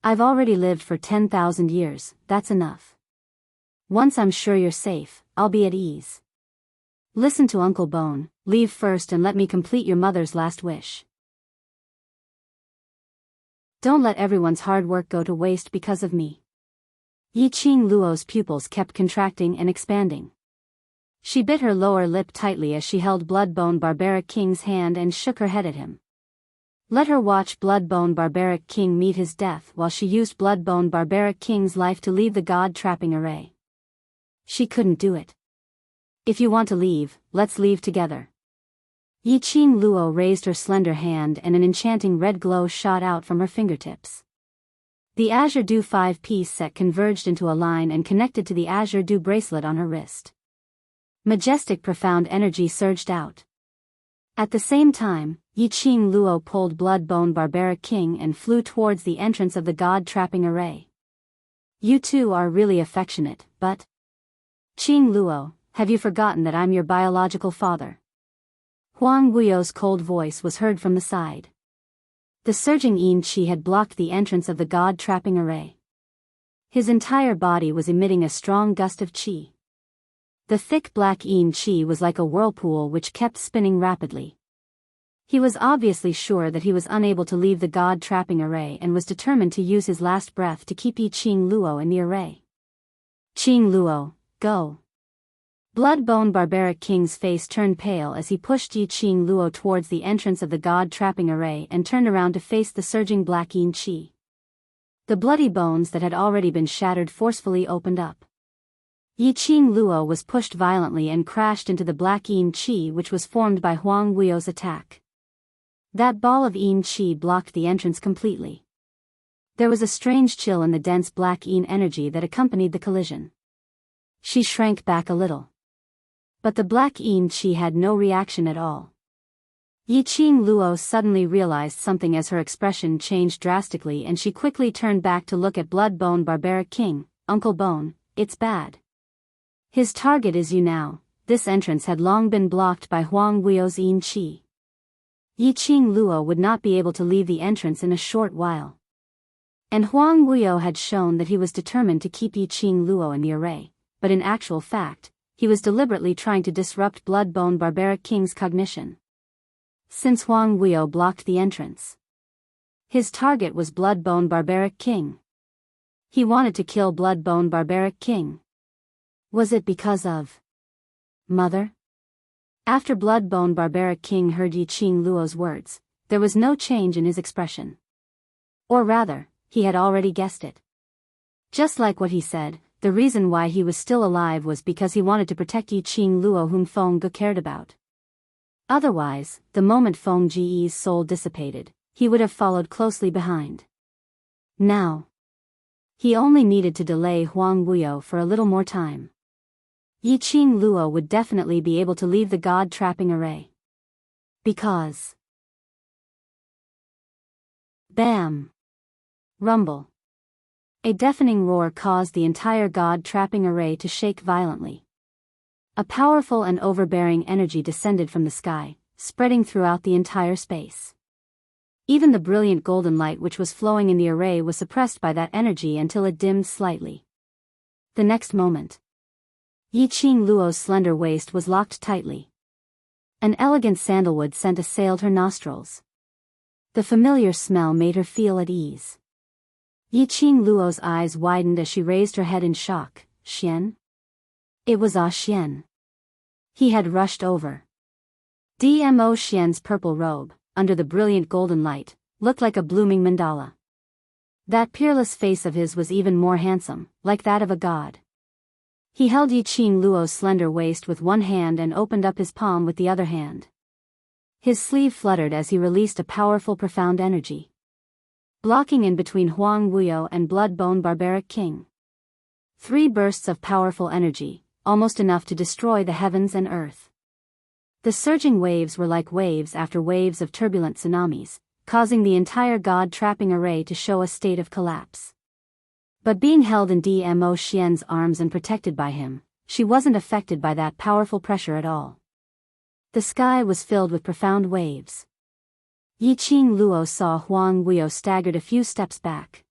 I've already lived for 10,000 years, that's enough. Once I'm sure you're safe, I'll be at ease. Listen to Uncle Bone, leave first and let me complete your mother's last wish. Don't let everyone's hard work go to waste because of me. Yiqing Luo's pupils kept contracting and expanding. She bit her lower lip tightly as she held Bloodbone Barbaric King's hand and shook her head at him. Let her watch Bloodbone Barbaric King meet his death while she used Bloodbone Barbaric King's life to leave the god-trapping array. She couldn't do it. If you want to leave, let's leave together. Yiqing Luo raised her slender hand and an enchanting red glow shot out from her fingertips. The Azure Dew 5-piece set converged into a line and connected to the Azure Dew bracelet on her wrist. Majestic profound energy surged out. At the same time, Yiqing Luo pulled Bloodbone Barbaric King and flew towards the entrance of the god-trapping array. You two are really affectionate, but... Qing Luo, have you forgotten that I'm your biological father? Huang Wuyo's cold voice was heard from the side. The surging qi had blocked the entrance of the god-trapping array. His entire body was emitting a strong gust of qi. The thick black qi was like a whirlpool which kept spinning rapidly. He was obviously sure that he was unable to leave the god-trapping array and was determined to use his last breath to keep Yiqing Luo in the array. Qing Luo, go. Bloodbone Barbaric King's face turned pale as he pushed Yiqing Luo towards the entrance of the god-trapping array and turned around to face the surging black qi. The bloody bones that had already been shattered forcefully opened up. Yiqing Luo was pushed violently and crashed into the black qi which was formed by Huang Wuyo's attack. That ball of qi blocked the entrance completely. There was a strange chill in the dense black energy that accompanied the collision. She shrank back a little. But the black qi had no reaction at all. Yiqing Luo suddenly realized something as her expression changed drastically and she quickly turned back to look at Bloodbone Barbaric King. Uncle Bone, it's bad. His target is you now. This entrance had long been blocked by Huang Wuyo's qi. Yiqing Luo would not be able to leave the entrance in a short while. And Huang Wuyo had shown that he was determined to keep Yiqing Luo in the array, but in actual fact, he was deliberately trying to disrupt Bloodbone Barbaric King's cognition. Since Huang Wuyo blocked the entrance, his target was Bloodbone Barbaric King. He wanted to kill Bloodbone Barbaric King. Was it because of Mother? After Bloodbone Barbaric King heard Yiqing Luo's words, there was no change in his expression. Or rather, he had already guessed it. Just like what he said, the reason why he was still alive was because he wanted to protect Yiqing Luo whom Feng Ge cared about. Otherwise, the moment Feng Ge's soul dissipated, he would have followed closely behind. Now, he only needed to delay Huang Wuyo for a little more time. Yiqing Luo would definitely be able to leave the god-trapping array. Because... Bam! Rumble. A deafening roar caused the entire god-trapping array to shake violently. A powerful and overbearing energy descended from the sky, spreading throughout the entire space. Even the brilliant golden light which was flowing in the array was suppressed by that energy until it dimmed slightly. The next moment, Yiqing Luo's slender waist was locked tightly. An elegant sandalwood scent assailed her nostrils. The familiar smell made her feel at ease. Yiqing Luo's eyes widened as she raised her head in shock. Xian? It was Xian. He had rushed over. Dmo Xian's purple robe, under the brilliant golden light, looked like a blooming mandala. That peerless face of his was even more handsome, like that of a god. He held Yiqing Luo's slender waist with one hand and opened up his palm with the other hand. His sleeve fluttered as he released a powerful profound energy, blocking in between Huang Wuyo and Blood-Bone Barbaric King. 3 bursts of powerful energy, almost enough to destroy the heavens and earth. The surging waves were like waves after waves of turbulent tsunamis, causing the entire god-trapping array to show a state of collapse. But being held in Dmo Xian's arms and protected by him, she wasn't affected by that powerful pressure at all. The sky was filled with profound waves. Yiqing Luo saw Huang Wuyo staggered a few steps back.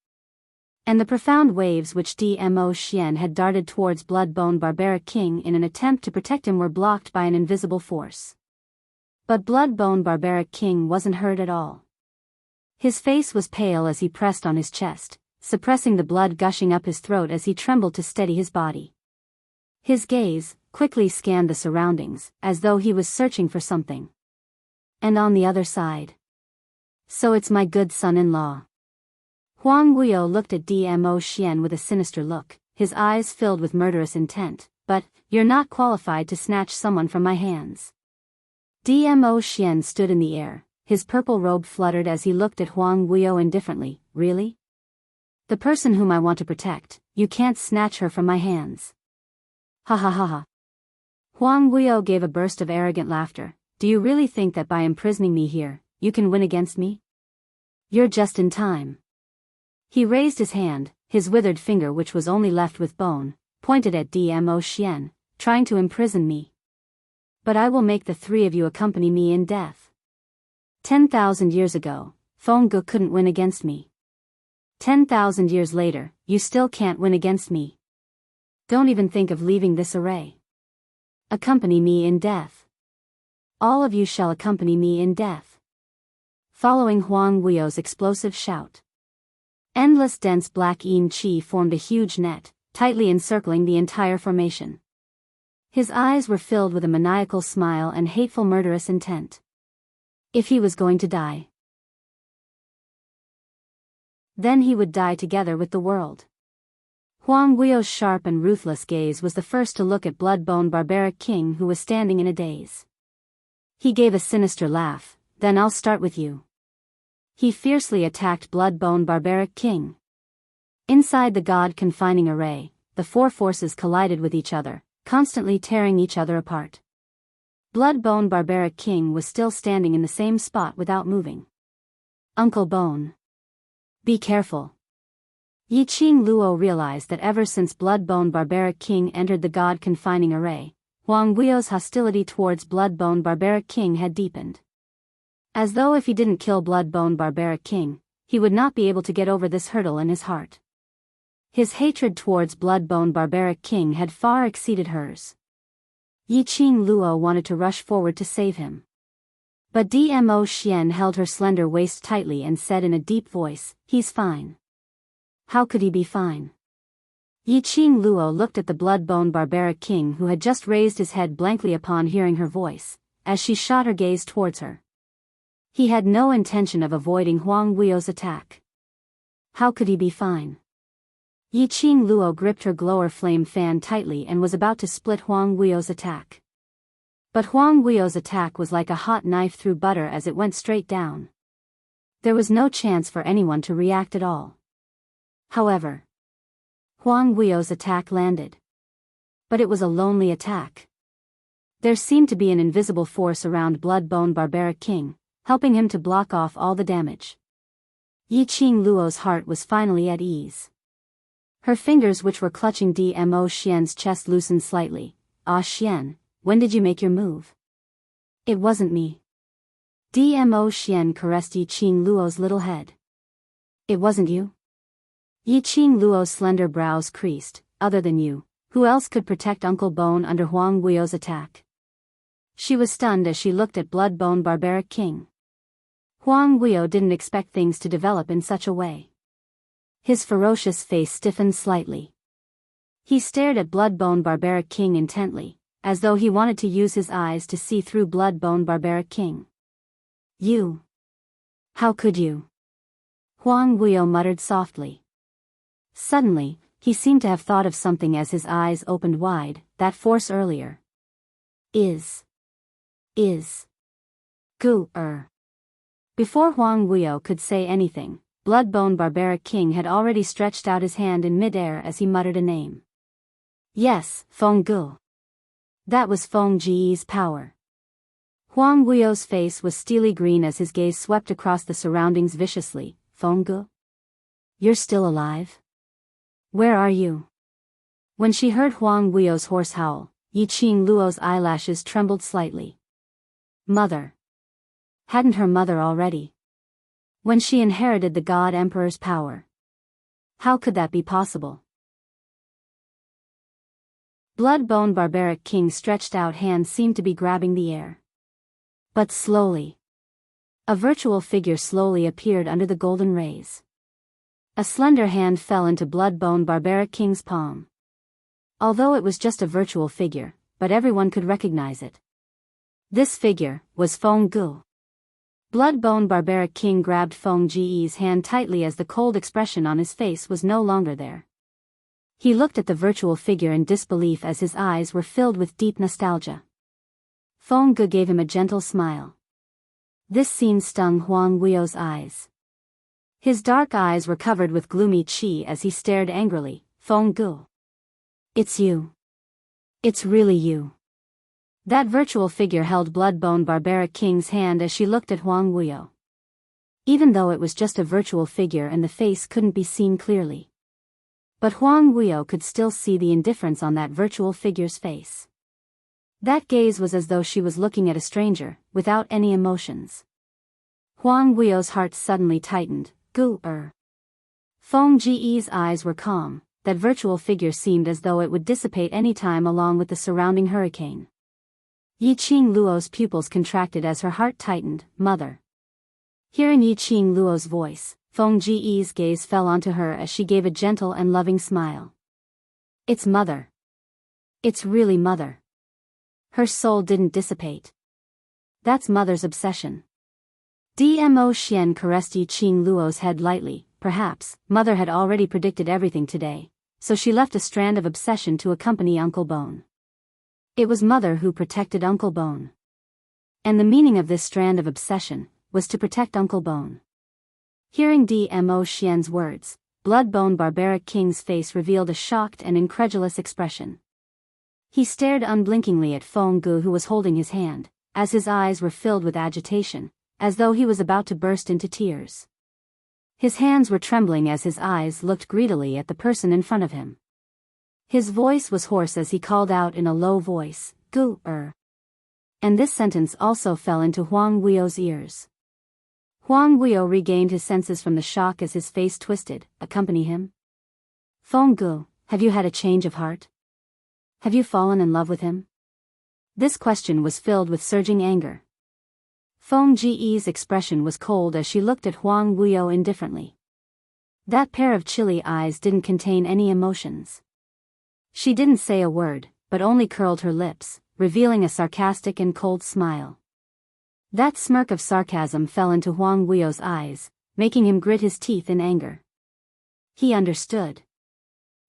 And the profound waves which Dmo Xian had darted towards Blood-Bone Barbaric King in an attempt to protect him were blocked by an invisible force. But Blood-Bone Barbaric King wasn't hurt at all. His face was pale as he pressed on his chest, suppressing the blood gushing up his throat as he trembled to steady his body. His gaze quickly scanned the surroundings, as though he was searching for something. And on the other side. So it's my good son-in-law. Huang Wuyo looked at Dmo Xian with a sinister look, his eyes filled with murderous intent. But, you're not qualified to snatch someone from my hands. Dmo Xian stood in the air, his purple robe fluttered as he looked at Huang Wuyo indifferently. Really? The person whom I want to protect, you can't snatch her from my hands. Ha ha ha ha. Huang Wuyo gave a burst of arrogant laughter. Do you really think that by imprisoning me here, you can win against me? You're just in time. He raised his hand, his withered finger which was only left with bone, pointed at Dmo Xian, trying to imprison me. But I will make the 3 of you accompany me in death. 10,000 years ago, Feng Gu couldn't win against me. 10,000 years later, you still can't win against me. Don't even think of leaving this array. Accompany me in death. All of you shall accompany me in death. Following Huang Wuyo's explosive shout, endless dense black yin qi formed a huge net, tightly encircling the entire formation. His eyes were filled with a maniacal smile and hateful murderous intent. If he was going to die, then he would die together with the world. Huang Wuyo's sharp and ruthless gaze was the first to look at Blood-Bone Barbaric King, who was standing in a daze. He gave a sinister laugh. Then I'll start with you. He fiercely attacked Blood-Bone Barbaric King. Inside the god-confining array, the 4 forces collided with each other, constantly tearing each other apart. Blood-Bone Barbaric King was still standing in the same spot without moving. Uncle Bone. Be careful. Yiqing Luo realized that ever since Blood-Bone Barbaric King entered the god-confining array, Huang Wuyo's hostility towards Blood-Bone Barbaric King had deepened. As though if he didn't kill Blood-Bone Barbaric King, he would not be able to get over this hurdle in his heart. His hatred towards Blood-Bone Barbaric King had far exceeded hers. Yiqing Luo wanted to rush forward to save him. But Dmo Xian held her slender waist tightly and said in a deep voice, "He's fine." How could he be fine? Yiqing Luo looked at the Blood-Bone Barbaric King, who had just raised his head blankly upon hearing her voice, as she shot her gaze towards her. He had no intention of avoiding Huang Wuyo's attack. How could he be fine? Yiqing Luo gripped her glower flame fan tightly and was about to split Huang Wuyo's attack. But Huang Wuyo's attack was like a hot knife through butter as it went straight down. There was no chance for anyone to react at all. However, Huang Wuyo's attack landed. But it was a lonely attack. There seemed to be an invisible force around Blood-Bone Barbaric King, helping him to block off all the damage. Yiqing Luo's heart was finally at ease. Her fingers, which were clutching Dmo Xian's chest, loosened slightly. "Ah Xian, when did you make your move?" "It wasn't me. Dmo Xian caressed Yiqing Luo's little head. It wasn't you? Yiqing Luo's slender brows creased. Other than you, who else could protect Uncle Bone under Huang Guio's attack? She was stunned as she looked at Bloodbone Barbaric King. Huang Guio didn't expect things to develop in such a way. His ferocious face stiffened slightly. He stared at Bloodbone Barbaric King intently, as though he wanted to use his eyes to see through Bloodbone Barbaric King. You. How could you? Huang Guio muttered softly. Suddenly, he seemed to have thought of something as his eyes opened wide. That force earlier. Is. Before Huang Guio could say anything, Bloodbone Barbaric King had already stretched out his hand in midair as he muttered a name. Yes, Feng Gu. That was Feng Ji's power. Huang Guio's face was steely green as his gaze swept across the surroundings viciously. Feng Gu? You're still alive? Where are you? When she heard Huang Guio's hoarse howl, Yiqing Luo's eyelashes trembled slightly. Mother. Hadn't her mother already? When she inherited the God Emperor's power. How could that be possible? Bloodbone Barbaric King's stretched out hand seemed to be grabbing the air. But slowly. A virtual figure slowly appeared under the golden rays. A slender hand fell into Bloodbone Barbaric King's palm. Although it was just a virtual figure, but everyone could recognize it. This figure was Feng Gu. Bloodbone Barbaric King grabbed Feng Ji's hand tightly as the cold expression on his face was no longer there. He looked at the virtual figure in disbelief as his eyes were filled with deep nostalgia. Feng Gu gave him a gentle smile. This scene stung Huang Guio's eyes. His dark eyes were covered with gloomy qi as he stared angrily. Feng Gu. It's you. It's really you. That virtual figure held Bloodbone Barbaric King's hand as she looked at Huang Guio. Even though it was just a virtual figure and the face couldn't be seen clearly. But Huang Guio could still see the indifference on that virtual figure's face. That gaze was as though she was looking at a stranger, without any emotions. Huang Guio's heart suddenly tightened. Feng Ji's eyes were calm. That virtual figure seemed as though it would dissipate any time along with the surrounding hurricane. Yiqing Luo's pupils contracted as her heart tightened. Mother. Hearing Yiqing Luo's voice, Feng Ji's gaze fell onto her as she gave a gentle and loving smile. It's mother. It's really mother. Her soul didn't dissipate. That's mother's obsession. Dmo Xian caressed Yiqing Luo's head lightly. Perhaps, mother had already predicted everything today, so she left a strand of obsession to accompany Uncle Bone. It was mother who protected Uncle Bone. And the meaning of this strand of obsession was to protect Uncle Bone. Hearing Dmo Xian's words, Bloodbone Barbaric King's face revealed a shocked and incredulous expression. He stared unblinkingly at Feng Gu who was holding his hand, as his eyes were filled with agitation, as though he was about to burst into tears. His hands were trembling as his eyes looked greedily at the person in front of him. His voice was hoarse as he called out in a low voice, Gu-er. And this sentence also fell into Huang Guio's ears. Huang Guio regained his senses from the shock as his face twisted. Accompany him? Feng Gu, have you had a change of heart? Have you fallen in love with him? This question was filled with surging anger. Feng Ji's expression was cold as she looked at Huang Guio indifferently. That pair of chilly eyes didn't contain any emotions. She didn't say a word, but only curled her lips, revealing a sarcastic and cold smile. That smirk of sarcasm fell into Huang Guio's eyes, making him grit his teeth in anger. He understood.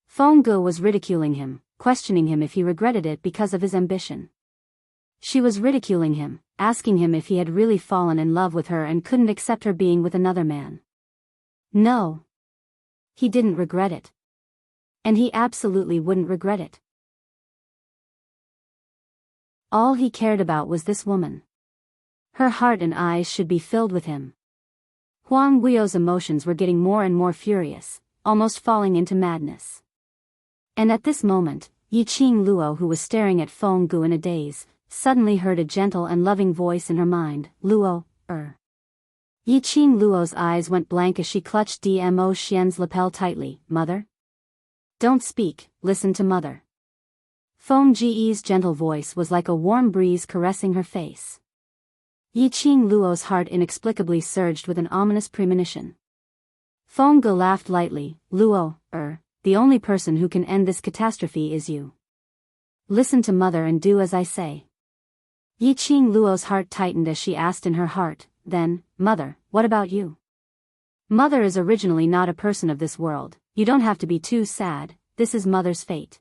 Feng Gu was ridiculing him, questioning him if he regretted it because of his ambition. She was ridiculing him, asking him if he had really fallen in love with her and couldn't accept her being with another man. No. He didn't regret it. And he absolutely wouldn't regret it. All he cared about was this woman. Her heart and eyes should be filled with him. Huang Guio's emotions were getting more and more furious, almost falling into madness. And at this moment, Yiqing Luo, who was staring at Feng Gu in a daze, suddenly heard a gentle and loving voice in her mind. Luo, Yi Qing Luo's eyes went blank as she clutched Dmo Xian's lapel tightly. Mother? Don't speak, listen to mother. Feng Ji's gentle voice was like a warm breeze caressing her face. Yi Qing Luo's heart inexplicably surged with an ominous premonition. Feng Ge laughed lightly. Luo, the only person who can end this catastrophe is you. Listen to mother and do as I say. Yi Qing Luo's heart tightened as she asked in her heart, then, mother, what about you? Mother is originally not a person of this world, you don't have to be too sad, this is mother's fate.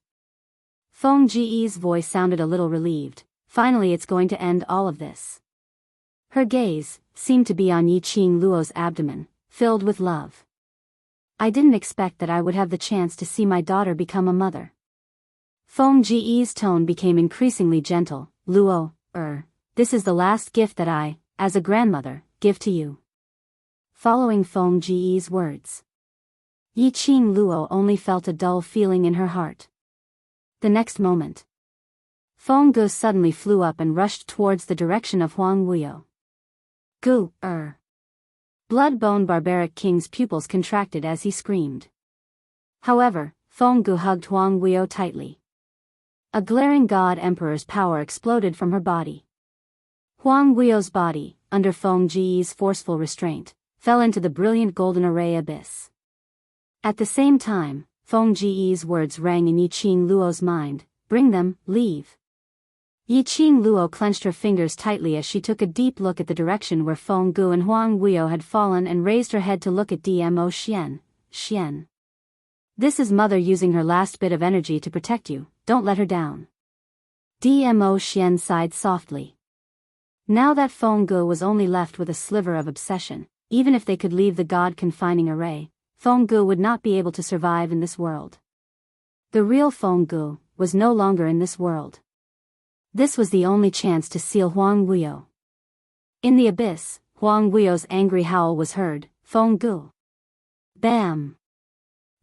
Feng Ji's voice sounded a little relieved, finally it's going to end all of this. Her gaze seemed to be on Yi Qing Luo's abdomen, filled with love. I didn't expect that I would have the chance to see my daughter become a mother. Feng Ji's tone became increasingly gentle. Luo, this is the last gift that I, as a grandmother, give to you. Following Feng Ji's words, Yi Qing Luo only felt a dull feeling in her heart. The next moment, Feng Ge suddenly flew up and rushed towards the direction of Huang Wuyo. Gu, Blood-bone barbaric king's pupils contracted as he screamed. However, Feng Ge hugged Huang Wuyo tightly. A glaring god emperor's power exploded from her body. Huang Wuyo's body, under Feng Ji's forceful restraint, fell into the brilliant golden array abyss. At the same time, Feng Ji's words rang in Yi Qing Luo's mind, bring them, leave. Yi Qing Luo clenched her fingers tightly as she took a deep look at the direction where Feng Ge and Huang Wuyo had fallen and raised her head to look at Dmo Xian. This is mother using her last bit of energy to protect you, don't let her down. Dmo Xian sighed softly. Now that Feng Ge was only left with a sliver of obsession, even if they could leave the god-confining array, Feng Ge would not be able to survive in this world. The real Feng Ge was no longer in this world. This was the only chance to seal Huang Wuyo. In the abyss, Huang Wuyo's angry howl was heard. Feng Ge. Bam!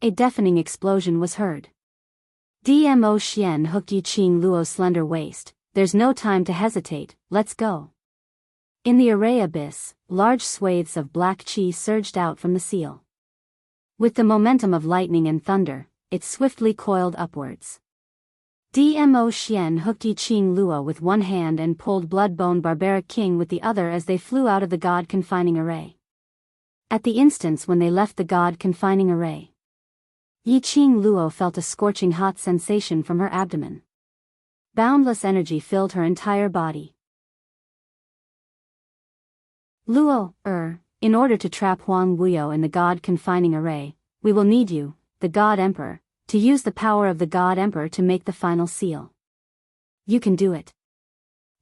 A deafening explosion was heard. Dmo Xian hooked Yi Qing Luo's slender waist. There's no time to hesitate, let's go. In the array abyss, large swathes of black chi surged out from the seal. With the momentum of lightning and thunder, it swiftly coiled upwards. Dmo Xian hooked Yi Qing Luo with one hand and pulled Blood-bone Barbaric King with the other as they flew out of the god-confining array. At the instance when they left the god-confining array, Yi Qing Luo felt a scorching hot sensation from her abdomen. Boundless energy filled her entire body. Luo, in order to trap Huang Wuyo in the god-confining array, we will need you, the God Emperor, to use the power of the God Emperor to make the final seal. You can do it.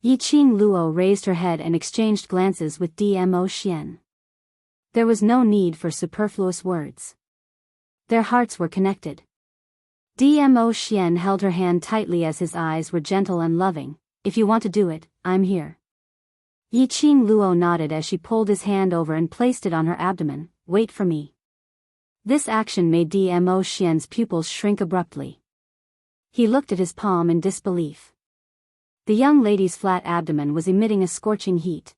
Yi Qing Luo raised her head and exchanged glances with Dmo Xian. There was no need for superfluous words. Their hearts were connected. Dmo Xian held her hand tightly as his eyes were gentle and loving. If you want to do it, I'm here. Yi Qing Luo nodded as she pulled his hand over and placed it on her abdomen. Wait for me. This action made Dmo Xian's pupils shrink abruptly. He looked at his palm in disbelief. The young lady's flat abdomen was emitting a scorching heat.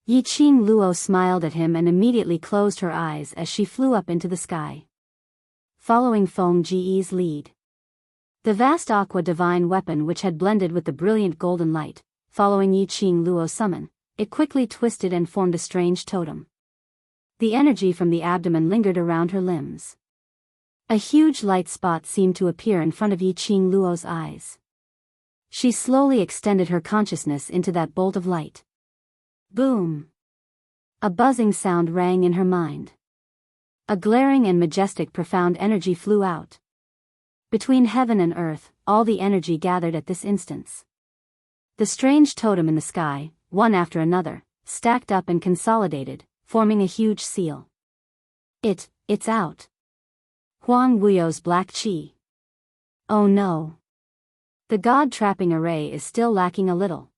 Yi Qing Luo smiled at him and immediately closed her eyes as she flew up into the sky. Following Feng Ji's lead, the vast aqua divine weapon which had blended with the brilliant golden light, following Yi Qing Luo's summon, it quickly twisted and formed a strange totem. The energy from the abdomen lingered around her limbs. A huge light spot seemed to appear in front of Yi Qing Luo's eyes. She slowly extended her consciousness into that bolt of light. Boom! A buzzing sound rang in her mind. A glaring and majestic profound energy flew out. Between heaven and earth, all the energy gathered at this instance. The strange totem in the sky, one after another, stacked up and consolidated, forming a huge seal. It's out. Huang Wuyo's black chi. Oh no. The god-trapping array is still lacking a little.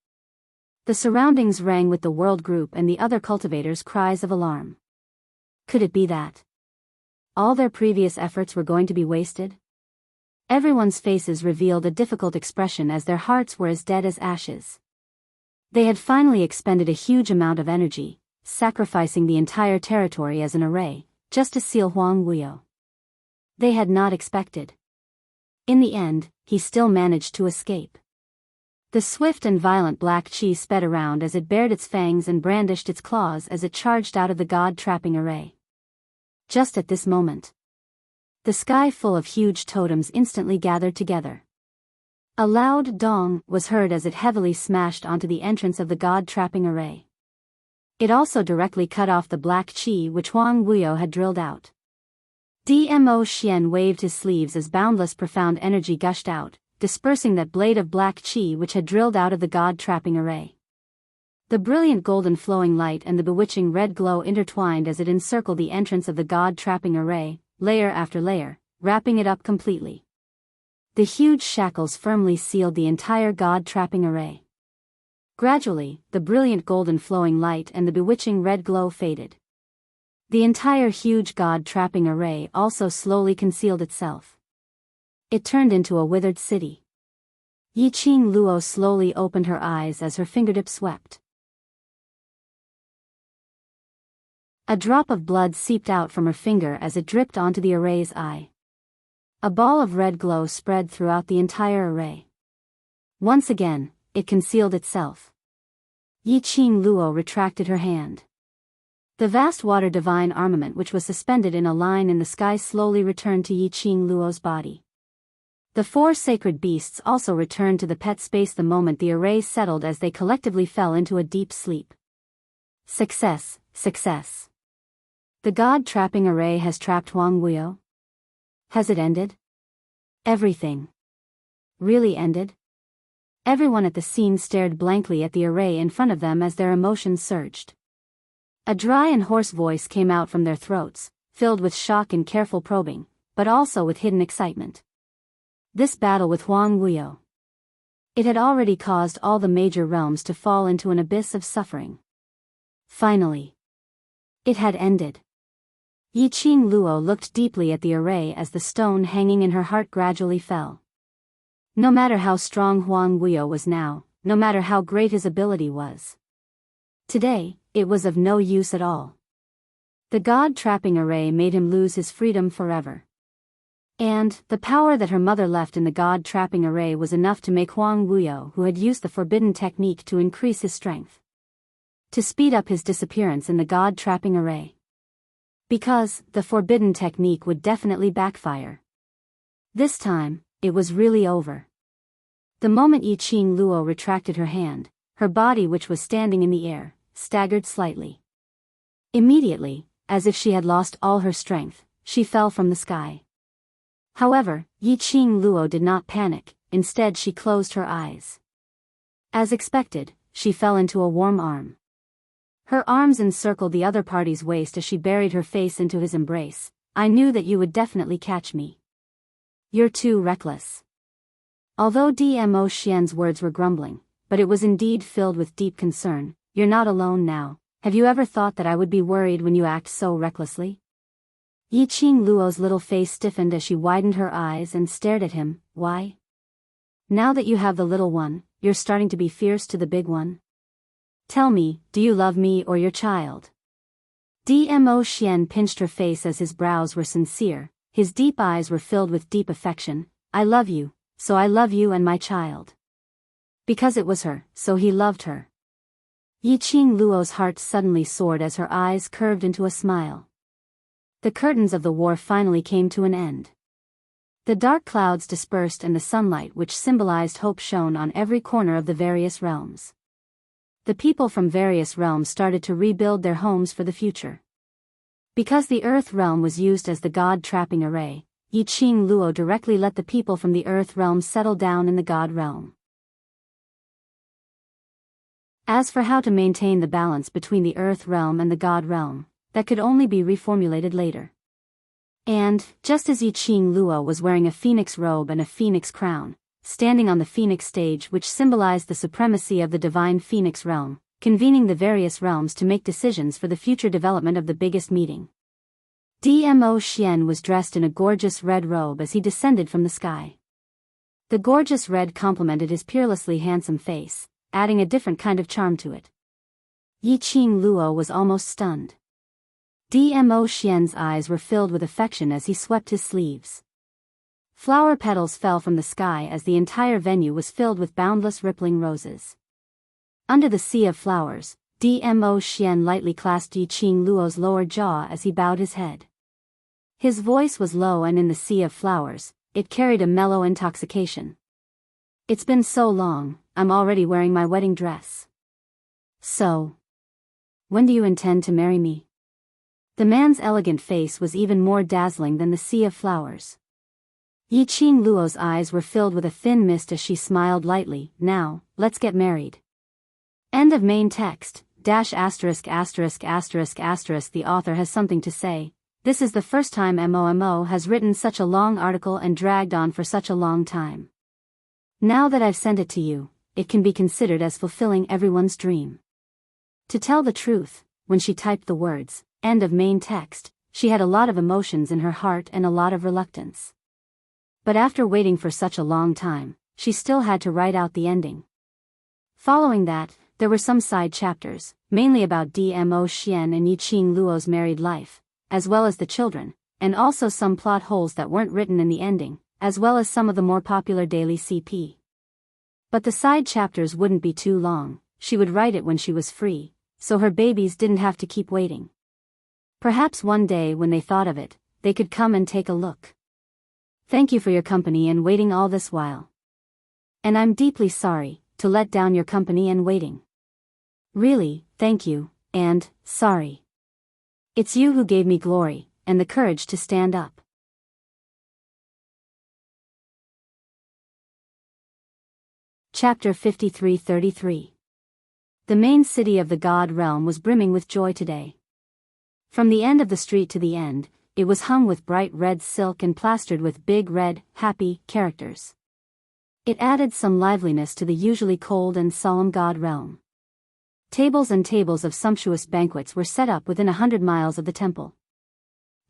The surroundings rang with the world group and the other cultivators' cries of alarm. Could it be that all their previous efforts were going to be wasted? Everyone's faces revealed a difficult expression as their hearts were as dead as ashes. They had finally expended a huge amount of energy, sacrificing the entire territory as an array, just to seal Huang Wuyo. They had not expected. In the end, he still managed to escape. The swift and violent black chi sped around as it bared its fangs and brandished its claws as it charged out of the god-trapping array. Just at this moment, the sky full of huge totems instantly gathered together. A loud dong was heard as it heavily smashed onto the entrance of the god-trapping array. It also directly cut off the black chi which Huang Wuyo had drilled out. Dmo Xian waved his sleeves as boundless profound energy gushed out, dispersing that blade of black chi which had drilled out of the god-trapping array. The brilliant golden flowing light and the bewitching red glow intertwined as it encircled the entrance of the god-trapping array, layer after layer, wrapping it up completely. The huge shackles firmly sealed the entire god-trapping array. Gradually, the brilliant golden flowing light and the bewitching red glow faded. The entire huge god-trapping array also slowly concealed itself. It turned into a withered city. Yiqing Luo slowly opened her eyes as her fingertips swept. A drop of blood seeped out from her finger as it dripped onto the array's eye. A ball of red glow spread throughout the entire array. Once again, it concealed itself. Yiqing Luo retracted her hand. The vast water divine armament which was suspended in a line in the sky slowly returned to Yiqing Luo's body. The four sacred beasts also returned to the pet space the moment the array settled as they collectively fell into a deep sleep. Success, success. The god-trapping array has trapped Huang Wuyo. Has it ended? Everything. Really ended? Everyone at the scene stared blankly at the array in front of them as their emotions surged. A dry and hoarse voice came out from their throats, filled with shock and careful probing, but also with hidden excitement. This battle with Huang Wuyo. It had already caused all the major realms to fall into an abyss of suffering. Finally, it had ended. Yiqing Luo looked deeply at the array as the stone hanging in her heart gradually fell. No matter how strong Huang Wuyo was now, no matter how great his ability was, today, it was of no use at all. The god-trapping array made him lose his freedom forever. And, the power that her mother left in the god-trapping array was enough to make Huang Wuyo, who had used the forbidden technique to increase his strength, to speed up his disappearance in the god-trapping array. Because, the forbidden technique would definitely backfire. This time, it was really over. The moment Yiqing Luo retracted her hand, her body which was standing in the air, staggered slightly. Immediately, as if she had lost all her strength, she fell from the sky. However, Yiqing Luo did not panic, instead she closed her eyes. As expected, she fell into a warm arm. Her arms encircled the other party's waist as she buried her face into his embrace. I knew that you would definitely catch me. You're too reckless. Although Dmo Xian's words were grumbling, but it was indeed filled with deep concern. You're not alone now. Have you ever thought that I would be worried when you act so recklessly? Yiqing Luo's little face stiffened as she widened her eyes and stared at him. Why? Now that you have the little one, you're starting to be fierce to the big one? Tell me, do you love me or your child? Dmo Xian pinched her face as his brows were sincere, his deep eyes were filled with deep affection. I love you, so I love you and my child. Because it was her, so he loved her. Yiqing Luo's heart suddenly soared as her eyes curved into a smile. The curtains of the war finally came to an end. The dark clouds dispersed and the sunlight which symbolized hope shone on every corner of the various realms. The people from various realms started to rebuild their homes for the future. Because the Earth realm was used as the god-trapping array, Yiqing Luo directly let the people from the Earth realm settle down in the god realm. As for how to maintain the balance between the Earth realm and the god realm, that could only be reformulated later. And, just as Yiqing Luo was wearing a phoenix robe and a phoenix crown, standing on the phoenix stage which symbolized the supremacy of the divine phoenix realm, convening the various realms to make decisions for the future development of the biggest meeting. Dmo Xian was dressed in a gorgeous red robe as he descended from the sky. The gorgeous red complemented his peerlessly handsome face, adding a different kind of charm to it. Yiqing Luo was almost stunned. Dmo Xian's eyes were filled with affection as he swept his sleeves. Flower petals fell from the sky as the entire venue was filled with boundless rippling roses. Under the sea of flowers, Dmo Xian lightly clasped Yiqing Luo's lower jaw as he bowed his head. His voice was low, and in the sea of flowers, it carried a mellow intoxication. "It's been so long, I'm already wearing my wedding dress. So, when do you intend to marry me?" The man's elegant face was even more dazzling than the sea of flowers. Yiqing Luo's eyes were filled with a thin mist as she smiled lightly. "Now, let's get married." End of main text. *********. The author has something to say. This is the first time MOMO has written such a long article and dragged on for such a long time. Now that I've sent it to you, it can be considered as fulfilling everyone's dream. To tell the truth, when she typed the words, "end of main text," she had a lot of emotions in her heart and a lot of reluctance. But after waiting for such a long time, she still had to write out the ending. Following that, there were some side chapters, mainly about Dmo Xian and Yiqing Luo's married life, as well as the children, and also some plot holes that weren't written in the ending, as well as some of the more popular daily CP. But the side chapters wouldn't be too long, she would write it when she was free, so her babies didn't have to keep waiting. Perhaps one day when they thought of it, they could come and take a look. Thank you for your company and waiting all this while. And I'm deeply sorry to let down your company and waiting. Really, thank you, and sorry. It's you who gave me glory, and the courage to stand up. Chapter 53-33. The main city of the God realm was brimming with joy today. From the end of the street to the end, it was hung with bright red silk and plastered with big red, happy characters. It added some liveliness to the usually cold and solemn God realm. Tables and tables of sumptuous banquets were set up within 100 miles of the temple.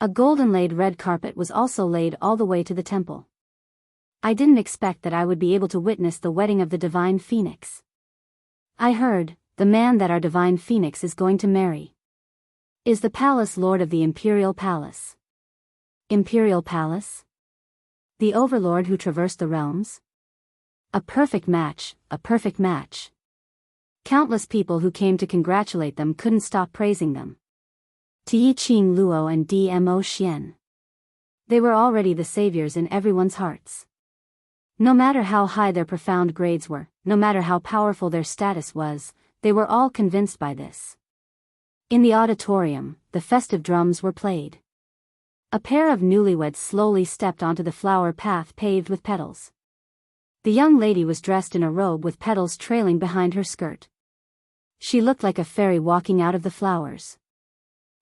A golden-laid red carpet was also laid all the way to the temple. I didn't expect that I would be able to witness the wedding of the divine phoenix. I heard, the man that our divine phoenix is going to marry is the palace lord of the imperial palace. Imperial palace? The overlord who traversed the realms? A perfect match, a perfect match. Countless people who came to congratulate them couldn't stop praising them. To Yiqing Luo and Dmo Xian. They were already the saviors in everyone's hearts. No matter how high their profound grades were, no matter how powerful their status was, they were all convinced by this. In the auditorium, the festive drums were played. A pair of newlyweds slowly stepped onto the flower path paved with petals. The young lady was dressed in a robe with petals trailing behind her skirt. She looked like a fairy walking out of the flowers.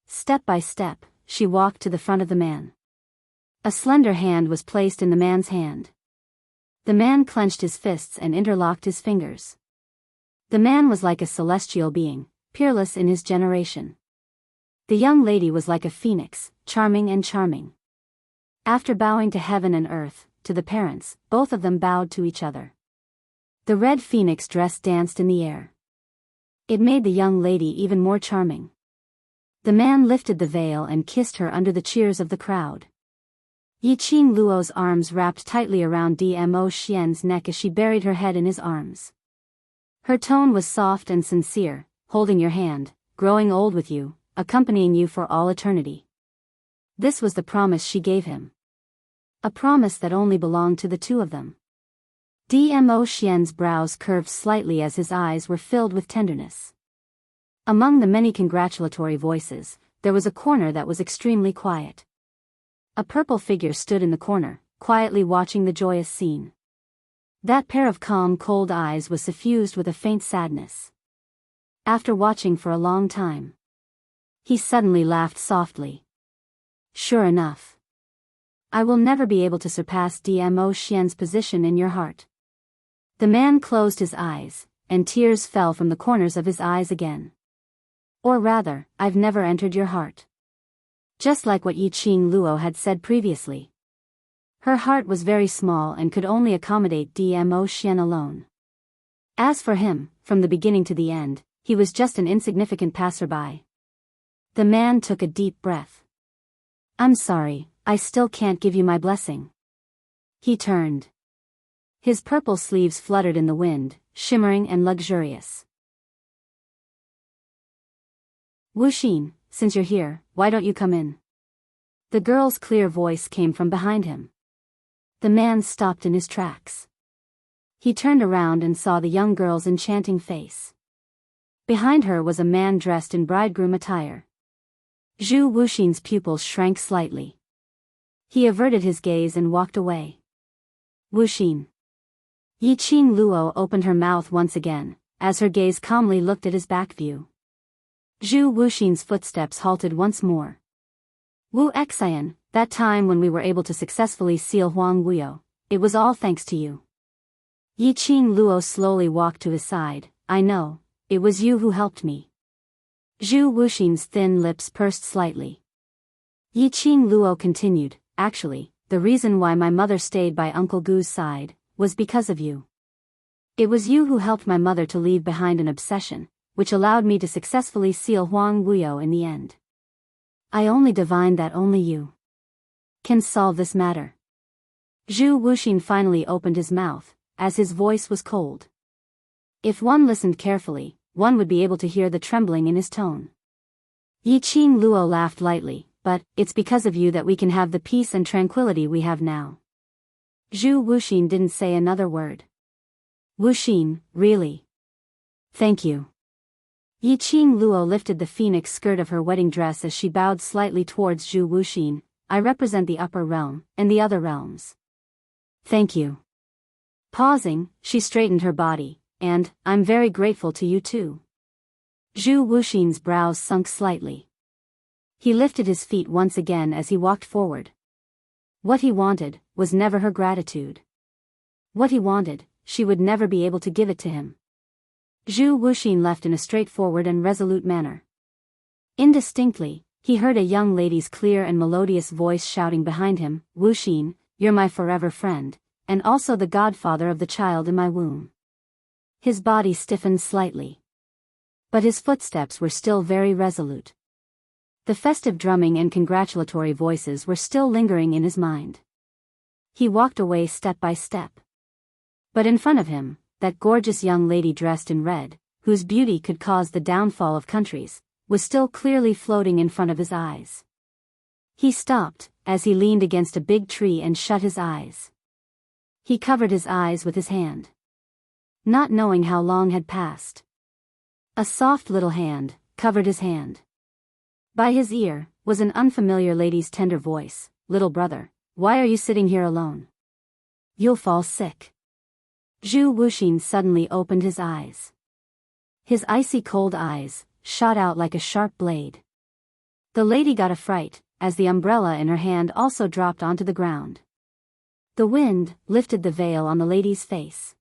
Step by step, she walked to the front of the man. A slender hand was placed in the man's hand. The man clenched his fists and interlocked his fingers. The man was like a celestial being, peerless in his generation. The young lady was like a phoenix, charming and charming. After bowing to heaven and earth, to the parents, both of them bowed to each other. The red phoenix dress danced in the air. It made the young lady even more charming. The man lifted the veil and kissed her under the cheers of the crowd. Yiqing Luo's arms wrapped tightly around Dmo Xian's neck as she buried her head in his arms. Her tone was soft and sincere, holding your hand, growing old with you, accompanying you for all eternity. This was the promise she gave him. A promise that only belonged to the two of them. Dmo Xian's brows curved slightly as his eyes were filled with tenderness. Among the many congratulatory voices, there was a corner that was extremely quiet. A purple figure stood in the corner, quietly watching the joyous scene. That pair of calm, cold eyes was suffused with a faint sadness. After watching for a long time, he suddenly laughed softly. Sure enough. I will never be able to surpass Dmo Xian's position in your heart. The man closed his eyes, and tears fell from the corners of his eyes again. Or rather, I've never entered your heart. Just like what Yiqing Luo had said previously. Her heart was very small and could only accommodate Dmo Xian alone. As for him, from the beginning to the end, he was just an insignificant passerby. The man took a deep breath. I'm sorry, I still can't give you my blessing. He turned. His purple sleeves fluttered in the wind, shimmering and luxurious. Wuxin, since you're here, why don't you come in? The girl's clear voice came from behind him. The man stopped in his tracks. He turned around and saw the young girl's enchanting face. Behind her was a man dressed in bridegroom attire. Zhu Wuxin's pupils shrank slightly. He averted his gaze and walked away. Wuxin. Yiqing Luo opened her mouth once again, as her gaze calmly looked at his back view. Zhu Wuxin's footsteps halted once more. Wu Xian, that time when we were able to successfully seal Huang Wuyo, it was all thanks to you. Yiqing Luo slowly walked to his side. I know, it was you who helped me. Zhu Wuxin's thin lips pursed slightly. Yiqing Luo continued, actually, the reason why my mother stayed by Uncle Gu's side was because of you. It was you who helped my mother to leave behind an obsession, which allowed me to successfully seal Huang Wuyo in the end. I only divined that only you can solve this matter. Zhu Wuxin finally opened his mouth, as his voice was cold. If one listened carefully, one would be able to hear the trembling in his tone. Yiqing Luo laughed lightly, but it's because of you that we can have the peace and tranquility we have now. Zhu Wuxin didn't say another word. Wuxin, really? Thank you. Yiqing Luo lifted the phoenix skirt of her wedding dress as she bowed slightly towards Zhu Wuxin. I represent the upper realm, and the other realms. Thank you. Pausing, she straightened her body, and, I'm very grateful to you too. Zhu Wuxin's brows sunk slightly. He lifted his feet once again as he walked forward. What he wanted was never her gratitude. What he wanted, she would never be able to give it to him. Zhu Wuxin left in a straightforward and resolute manner. Indistinctly, he heard a young lady's clear and melodious voice shouting behind him, Wuxin, you're my forever friend, and also the godfather of the child in my womb. His body stiffened slightly. But his footsteps were still very resolute. The festive drumming and congratulatory voices were still lingering in his mind. He walked away step by step. But in front of him, that gorgeous young lady dressed in red, whose beauty could cause the downfall of countries, was still clearly floating in front of his eyes. He stopped, as he leaned against a big tree and shut his eyes. He covered his eyes with his hand. Not knowing how long had passed. A soft little hand covered his hand. By his ear was an unfamiliar lady's tender voice, little brother, why are you sitting here alone? You'll fall sick. Zhu Wuxin suddenly opened his eyes. His icy cold eyes shot out like a sharp blade. The lady got a fright, as the umbrella in her hand also dropped onto the ground. The wind lifted the veil on the lady's face.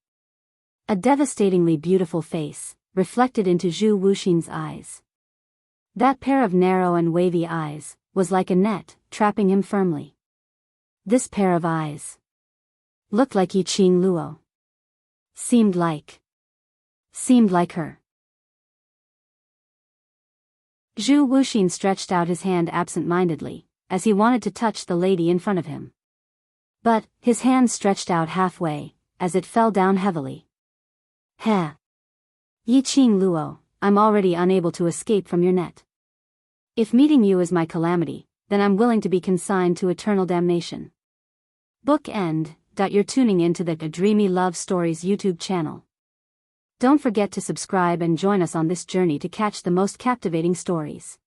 A devastatingly beautiful face, reflected into Zhu Wuxin's eyes. That pair of narrow and wavy eyes was like a net, trapping him firmly. This pair of eyes looked like Yiqing Luo. Seemed like her. Zhu Wuxin stretched out his hand absent-mindedly, as he wanted to touch the lady in front of him. But, his hand stretched out halfway, as it fell down heavily. Heh. Yiqing Luo, I'm already unable to escape from your net. If meeting you is my calamity, then I'm willing to be consigned to eternal damnation. Book end. You're tuning into the Dreamy Love Stories YouTube channel. Don't forget to subscribe and join us on this journey to catch the most captivating stories.